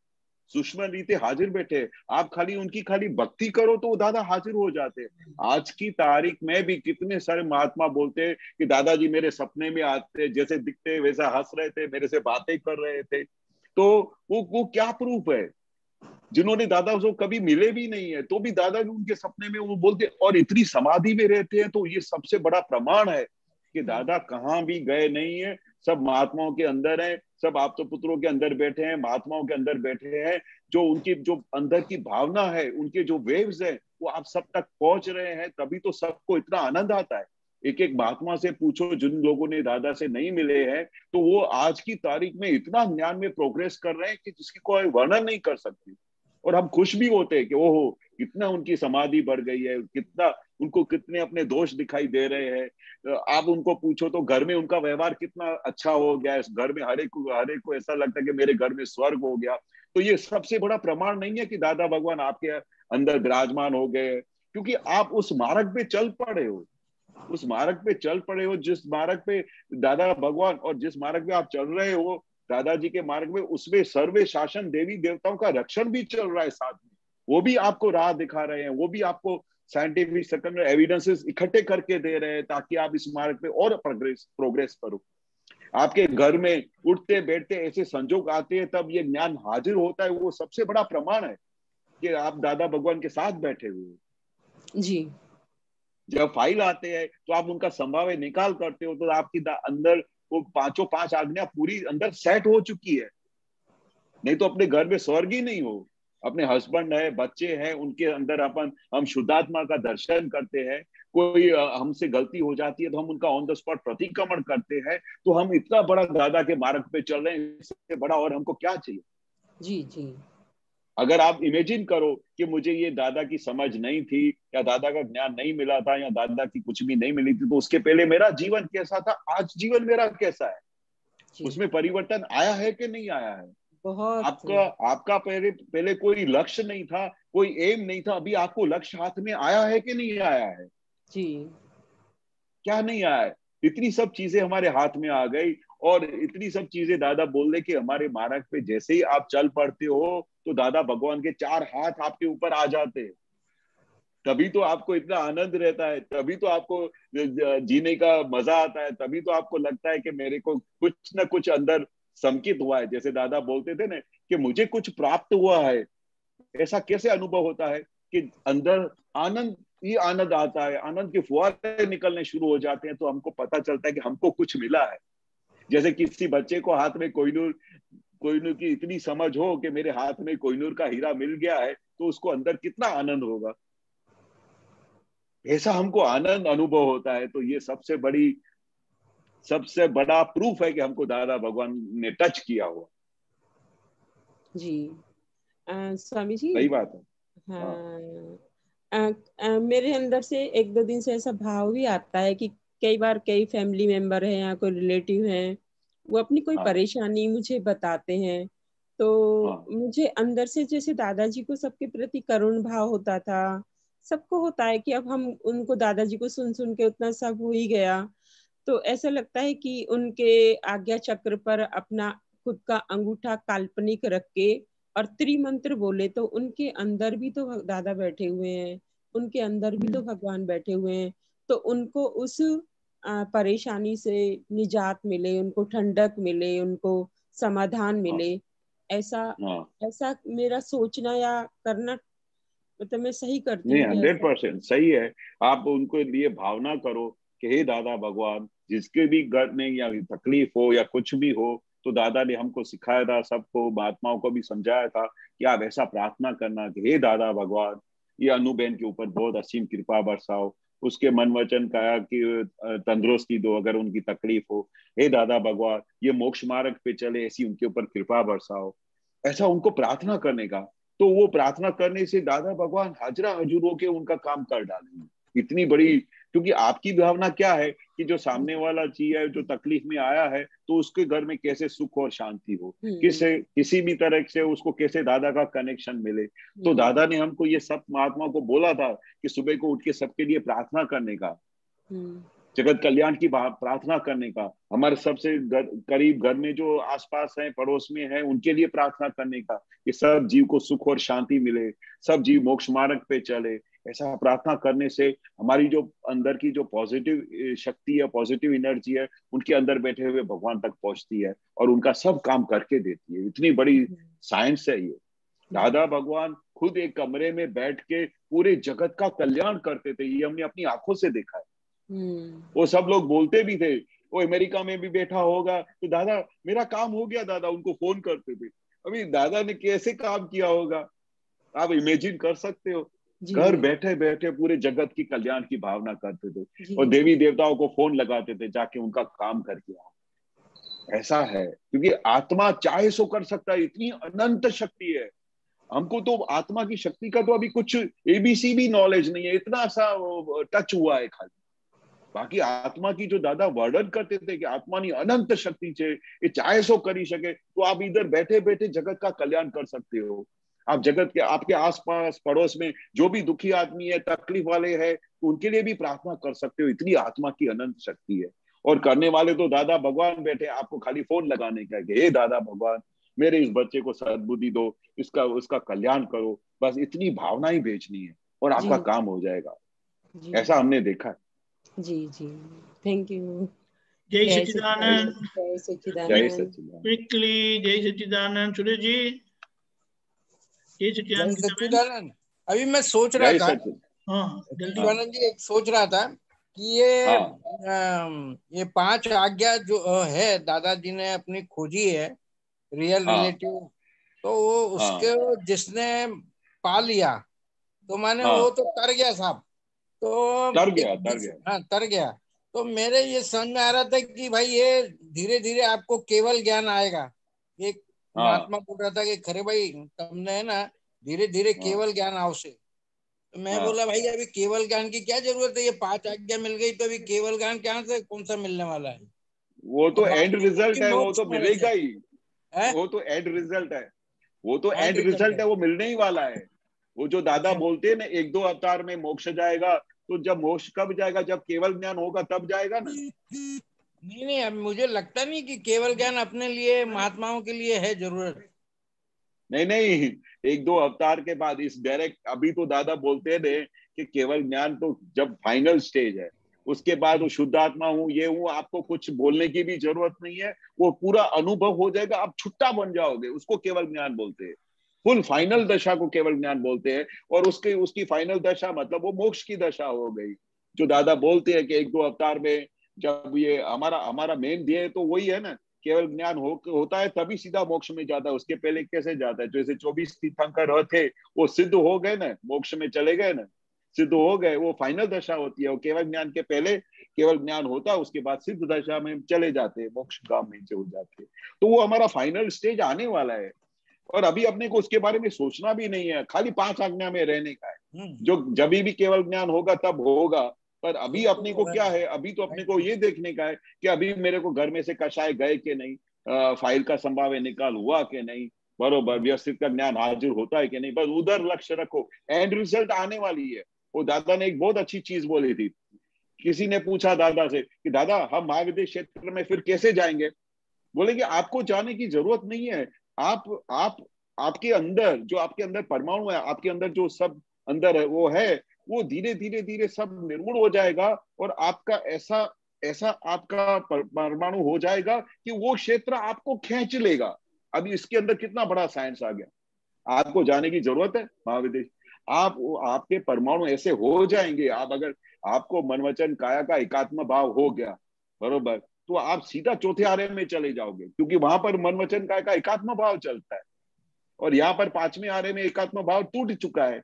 सूक्ष्म रीते हाजिर बैठे। आप खाली खाली भक्ति करो तो दादा हाजिर हो जाते। आज की तारीख में भी कितने सारे महात्मा बोलते हैं कि दादाजी मेरे सपने में आते, जैसे दिखते वैसा हंस रहे थे, मेरे से बातें कर रहे थे। तो वो क्या प्रूफ है, जिन्होंने दादा को कभी मिले भी नहीं है, तो भी दादा भी उनके सपने में वो बोलते और इतनी समाधि में रहते हैं। तो ये सबसे बड़ा प्रमाण है कि दादा कहाँ भी गए नहीं है, सब महात्माओं के अंदर है, सब आप तो पुत्रों के अंदर बैठे हैं, महात्माओं के अंदर बैठे हैं। जो उनकी जो अंदर की भावना है, उनके जो वेव्स है, वो आप सब तक पहुंच रहे हैं। तभी तो सबको इतना आनंद आता है। एक एक महात्मा से पूछो जिन लोगों ने दादा से नहीं मिले हैं, तो वो आज की तारीख में इतना ज्ञान में प्रोग्रेस कर रहे हैं कि जिसकी कोई वर्णन नहीं कर सकती। और हम खुश भी होते हैं कि ओहो कितना उनकी समाधि बढ़ गई है, कितना उनको कितने अपने दोष दिखाई दे रहे हैं। आप उनको पूछो तो घर में उनका व्यवहार कितना अच्छा हो गया है, घर में हर एक को ऐसा लगता है कि मेरे घर में स्वर्ग हो गया। तो ये सबसे बड़ा प्रमाण नहीं है कि दादा भगवान आपके अंदर विराजमान हो गए, क्योंकि आप उस मार्ग पे चल पड़े हो, उस मार्ग पे चल पड़े हो, जिस मार्ग पे दादा भगवान और जिस मार्ग पे आप चल रहे हो दादाजी के मार्ग में, उसमें सर्वे शासन देवी देवताओं का रक्षण भी चल रहा है साथ में। वो भी आपको राह दिखा रहे हैं, वो भी आपको साइंटिफिक सेकंड एविडेंसेस इकट्ठे करके दे रहे हैं ताकि आप इस मार्ग पे और प्रोग्रेस करो। आपके घर में उठते बैठते ऐसे संजोग आते हैं, तब ये ज्ञान हाजिर होता है। वो सबसे बड़ा प्रमाण है कि आप दादा भगवान के साथ बैठे हुए जी। जब फाइल आते हैं तो आप उनका संभाव्य निकाल करते हो, तो आपकी अंदर वो पांचों पांच आज्ञा पूरी अंदर सेट हो चुकी है। नहीं तो अपने घर में स्वर्ग ही नहीं हो। अपने हस्बैंड है, बच्चे हैं, उनके अंदर हम शुद्धात्मा का दर्शन करते हैं। कोई हमसे गलती हो जाती है तो हम उनका ऑन द स्पॉट प्रतिक्रमण करते हैं। तो हम इतना बड़ा दादा के मार्ग पे चल रहे हैं, इससे बड़ा और हमको क्या चाहिए। जी जी। अगर आप इमेजिन करो कि मुझे ये दादा की समझ नहीं थी, या दादा का ज्ञान नहीं मिला था, या दादा की कुछ भी नहीं मिली थी, तो उसके पहले मेरा जीवन कैसा था, आज जीवन मेरा कैसा है, उसमें परिवर्तन आया है कि नहीं आया है। बहुत आपका पहले कोई लक्ष्य नहीं था, कोई एम नहीं था, अभी आपको लक्ष्य हाथ में आया है कि नहीं आया है। जी। क्या नहीं आया है, इतनी सब चीजें हमारे हाथ में आ गई, और इतनी सब चीजें दादा बोल रहे कि हमारे मार्ग पे जैसे ही आप चल पड़ते हो तो दादा भगवान के 4 हाथ आपके ऊपर आ जाते हैं। तभी तो आपको इतना आनंद रहता है, तभी तो आपको जीने का मजा आता है, तभी तो आपको लगता है कि मेरे को कुछ ना कुछ अंदर संकित हुआ है। जैसे दादा बोलते थे ना कि मुझे कुछ प्राप्त हुआ है, ऐसा कैसे अनुभव होता है कि अंदर आनंद ही आनंद आता है, आनंद के फुहारे निकलने शुरू हो जाते हैं, तो हमको पता चलता है कि हमको कुछ मिला है। जैसे किसी बच्चे को हाथ में कोहिनूर की इतनी समझ हो कि मेरे हाथ में कोहिनूर का हीरा मिल गया है, तो उसको अंदर कितना आनंद होगा, ऐसा हमको आनंद अनुभव होता है। तो ये सबसे बड़ा प्रूफ है कि हमको दादा भगवान ने टच किया हुआ। जी स्वामी जी, सही बात है। हाँ, मेरे अंदर से 1-2 दिन से ऐसा भाव भी आता है कि कई बार कई फैमिली मेंबर हैं या कोई रिलेटिव हैं, वो अपनी कोई परेशानी मुझे बताते हैं, तो मुझे अंदर से जैसे दादाजी को सबके प्रति करुण भाव होता था, सबको होता है कि अब हम उनको दादाजी को सुन सुन के उतना सब हो ही गया, तो ऐसा लगता है कि उनके आज्ञा चक्र पर अपना खुद का अंगूठा काल्पनिक रख के और त्रिमंत्र बोले, तो उनके अंदर भी तो दादा बैठे हुए हैं, उनके अंदर भी तो भगवान बैठे हुए हैं, तो उनको उस परेशानी से निजात मिले, उनको ठंडक मिले, उनको समाधान मिले, ऐसा मेरा सोचना या करना, मतलब मैं सही करती नहीं, हूँ 100% सही है। आप उनको लिए भावना करो कि हे दादा भगवान, जिसके भी घर में या तकलीफ हो या कुछ भी हो, तो दादा ने हमको सिखाया था, सबको महात्माओं को भी समझाया था कि आप ऐसा प्रार्थना करना कि हे दादा भगवान, ये अनुबेन के ऊपर बहुत असीम कृपा बरसाओ, उसके मन वचन कहा कि तंदुरुस्ती दो अगर उनकी तकलीफ हो, हे दादा भगवान ये मोक्ष मार्ग पे चले, ऐसी उनके ऊपर कृपा बरसाओ, ऐसा उनको प्रार्थना करने का। तो वो प्रार्थना करने से दादा भगवान हाजरा हजूर होके उनका काम कर डालेंगे। इतनी बड़ी, क्योंकि आपकी भावना क्या है कि जो सामने वाला चीज है, जो तकलीफ में आया है, तो उसके घर में कैसे सुख और शांति हो, किसी भी तरह से उसको कैसे दादा का कनेक्शन मिले। तो दादा ने हमको ये सब महात्मा को बोला था कि सुबह को उठ के सबके लिए प्रार्थना करने का, जगत कल्याण की प्रार्थना करने का, हमारे सबसे करीब घर में जो आसपास हैं, पड़ोस में हैं, उनके लिए प्रार्थना करने का कि सब जीव को सुख और शांति मिले, सब जीव मोक्ष मार्ग पे चले। ऐसा प्रार्थना करने से हमारी जो अंदर की जो पॉजिटिव शक्ति है, पॉजिटिव एनर्जी है, उनके अंदर बैठे हुए भगवान तक पहुंचती है और उनका सब काम करके देती है। इतनी बड़ी साइंस है ये। दादा भगवान खुद एक कमरे में बैठ के पूरे जगत का कल्याण करते थे, ये हमने अपनी आंखों से देखा है। वो सब लोग बोलते भी थे, वो अमेरिका में भी बैठा होगा तो दादा मेरा काम हो गया, दादा उनको फोन करते थे। अभी दादा ने कैसे काम किया होगा, आप इमेजिन कर सकते हो। घर बैठे बैठे पूरे जगत की कल्याण की भावना करते थे और देवी देवताओं को फोन लगाते थे जाके उनका काम करके आओ। ऐसा है क्योंकि आत्मा चाहे सो कर सकता है, इतनी अनंत शक्ति है। हमको तो आत्मा की शक्ति का तो अभी कुछ एबीसी भी नॉलेज नहीं है, इतना सा टच हुआ है खाली। बाकी आत्मा की जो दादा वर्णन करते थे कि आत्मा नी अनंत शक्ति है, ये चाहे सो करी सके, तो आप इधर बैठे बैठे जगत का कल्याण कर सकते हो। आप जगत के आपके आसपास पड़ोस में जो भी दुखी आदमी है, तकलीफ वाले हैं, तो उनके लिए भी प्रार्थना कर सकते हो। इतनी आत्मा की अनंत शक्ति है। और करने वाले तो दादा भगवान बैठे, आपको खाली फोन लगाने का है, हे दादा भगवान मेरे इस बच्चे को सद्बुद्धि दो, उसका कल्याण करो, बस इतनी भावना ही भेजनी है और आपका काम हो जाएगा। ऐसा हमने देखा है। जी जी, थैंक यू। जय सच्चिदानंद। जय सच्चिदानंद। क्विकली जय सच्चिदानंद। सुरेश जी जय सच्चिदानंद। अभी मैं सोच रहा था, सच्चिदानंद जी एक सोच रहा था कि ये 5 आज्ञा जो है दादाजी ने अपनी खोजी है, रियल रिलेटिव, तो वो उसके जिसने पा लिया तो माने वो तो तर गया साहब, तो तर गया। तो मेरे ये समझ में आ रहा था कि भाई ये धीरे धीरे आपको केवल ज्ञान आएगा। एक महात्मा बोल रहा था कि खरे भाई तुमने है ना धीरे धीरे केवल ज्ञान आवश्यक। तो मैं बोला भाई अभी केवल ज्ञान की क्या जरूरत है, ये 5 आज्ञा मिल गई तो अभी केवल ज्ञान क्या से कौन सा मिलने वाला है? वो तो एंड रिजल्ट है, वो तो मिलेगा ही। वो तो एंड रिजल्ट है, वो तो एंड रिजल्ट है, वो मिलने ही वाला है। वो जो दादा बोलते हैं ना 1-2 अवतार में मोक्ष जाएगा, तो जब मोक्ष कब जाएगा? जब केवल ज्ञान होगा तब जाएगा ना। नहीं, अब मुझे लगता नहीं कि केवल ज्ञान अपने लिए, महात्माओं के लिए है जरूरत। नहीं, 1-2 अवतार के बाद इस डायरेक्ट, अभी तो दादा बोलते हैं कि केवल ज्ञान तो जब फाइनल स्टेज है, उसके बाद वो शुद्ध आत्मा हूँ, ये हूँ, आपको कुछ बोलने की भी जरूरत नहीं है, वो पूरा अनुभव हो जाएगा, आप छुट्टा बन जाओगे, उसको केवल ज्ञान बोलते हैं। फुल फाइनल दशा को केवल ज्ञान बोलते हैं। और उसकी फाइनल दशा मतलब वो मोक्ष की दशा हो गई, जो दादा बोलते हैं कि 1-2 अवतार में जब ये हमारा मेन ध्येय तो वही है ना, केवल ज्ञान होता है तभी सीधा मोक्ष में जाता है, उसके पहले कैसे जाता है? जैसे 24 तीर्थंकर थे, वो सिद्ध हो गए ना, मोक्ष में चले गए ना, सिद्ध हो गए, वो फाइनल दशा होती है। वो केवल ज्ञान के पहले केवल ज्ञान होता है, उसके बाद सिद्ध दशा में चले जाते हैं, मोक्ष धाम में हो जाते हैं। तो वो हमारा फाइनल स्टेज आने वाला है, और अभी अपने को उसके बारे में सोचना भी नहीं है, खाली 5 आज्ञा में रहने का है। जो जब भी केवल ज्ञान होगा तब होगा, पर अभी अपने को क्या है? अभी तो अपने को ये देखने का है कि अभी मेरे को घर में से कषाय गए कि नहीं, फाइल का संभाव्य निकाल हुआ कि नहीं, बरोबर व्यवस्थित का ज्ञान हाजिर होता है कि नहीं, बस उधर लक्ष्य रखो, एंड रिजल्ट आने वाली है। वो दादा ने एक बहुत अच्छी चीज बोली थी। किसी ने पूछा दादा से कि दादा हम महाविद्य क्षेत्र में फिर कैसे जाएंगे? बोले कि आपको जाने की जरूरत नहीं है, आप आपके अंदर जो आपके अंदर परमाणु है, आपके अंदर जो सब अंदर है, वो धीरे धीरे धीरे सब निर्गुण हो जाएगा, और आपका ऐसा आपका परमाणु हो जाएगा कि वो क्षेत्र आपको खींच लेगा। अभी इसके अंदर कितना बड़ा साइंस आ गया। आपको जाने की जरूरत है महाविदेश, आपके परमाणु ऐसे हो जाएंगे। आप अगर आपको मन वचन काया का एकात्म भाव हो गया, बरोबर, तो आप सीधा चौथे आर्य में चले जाओगे, क्योंकि वहां पर मन वचन काया का एकात्म भाव चलता है, और यहाँ पर 5वें आर्य में एकात्म भाव टूट चुका है।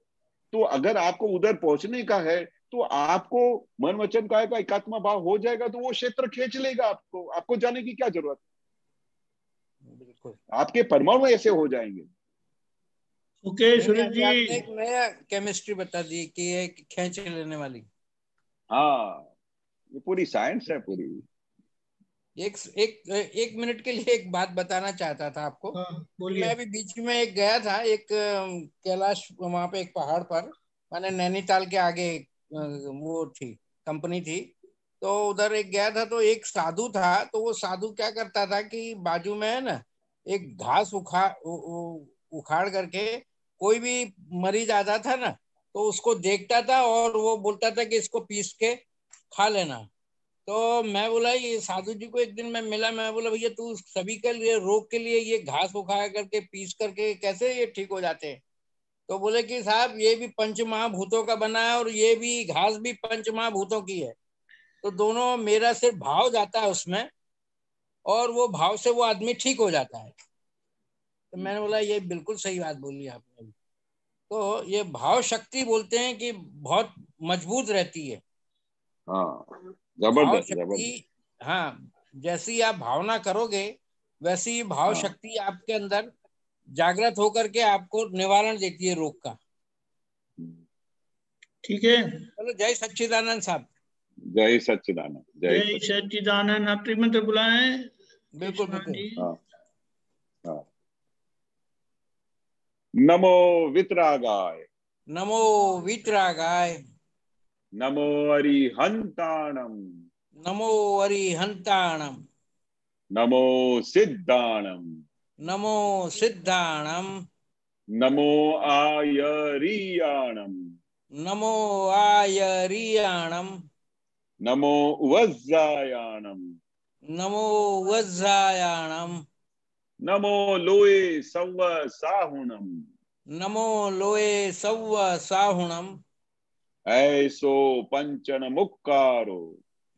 तो अगर आपको उधर पहुंचने का है तो आपको मन वचन काया का एकात्म भाव हो जाएगा, तो वो क्षेत्र खींच लेगा आपको जाने की क्या जरूरत है? बिल्कुल, आपके परमाणु ऐसे हो जाएंगे। ओके सुरेश जी, एक नया केमिस्ट्री बता दी कि ये खींच लेने वाली। हाँ, ये पूरी साइंस है पूरी। एक मिनट के लिए एक बात बताना चाहता था आपको। बोलिए। मैं अभी बीच में एक गया था, एक कैलाश, वहां पे एक पहाड़ पर, मैंने नैनीताल के आगे वो थी कंपनी थी, तो उधर एक गया था, तो एक साधु था। तो वो साधु क्या करता था कि बाजू में है ना एक घास उखाड़ करके, कोई भी मरीज आता था ना तो उसको देखता था और वो बोलता था कि इसको पीस के खा लेना। तो मैं बोला, ये साधु जी को एक दिन मैं मिला, मैं बोला भैया तू सभी के लिए रोग के लिए ये घास उखा करके पीस करके कैसे ये ठीक हो जाते हैं? तो बोले कि साहब ये भी पंच महाभूतों का बना है और ये भी घास भी पंच महाभूतों की है, तो दोनों मेरा सिर्फ भाव जाता है उसमें और वो भाव से वो आदमी ठीक हो जाता है। तो मैंने बोला ये बिल्कुल सही बात बोली आपने। तो ये भाव शक्ति बोलते हैं कि बहुत मजबूत रहती है। हाँ, जबरदस्त। हाँ, जैसी आप भावना करोगे वैसी भाव शक्ति आपके अंदर जागृत होकर के आपको निवारण देती है रोग का। ठीक है, चलो, जय सच्चिदानंद साहब। जय सच्चिदानंद। जय सच्चिदानंद। आप ट्रीटमेंट बुलाए? बिल्कुल बिल्कुल। हाँ। नमो वितरागाय, नमो वितरागाय, नमो अरिहंताणम, नमो अरिहंताणम, नमो सिद्धाणम, नमो सिद्धाणम, नमो आयरियाणम, नमो आयरियाणम, नमो वज्रायाणम, नमो वज्रायाणम, नमो लोए सव्व साहुणम, नमो लोए सव्व साहुणम, ऐसो पंचन मुक्कारो,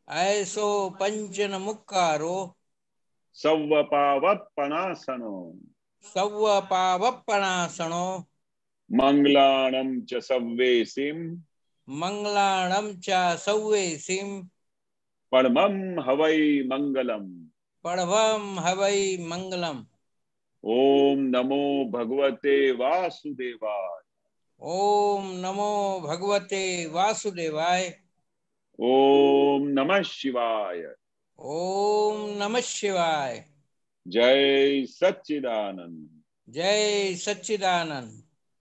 ऐसो पंचन मुक्कारो, सव्व पावप्पणासनो, सव्व पावप्पणासनो, मंगलाणं च सव्वेसिं, मंगलाणं च सव्वेसिं, परमं हवै मंगलम्, परमं हवै मंगलम्। ओम नमो भगवते वासुदेवाय, ओम नमो भगवते वासुदेवाय, ओम नमः शिवाय, ओम नमः शिवाय। जय सच्चिदानंद, जय सच्चिदानंद।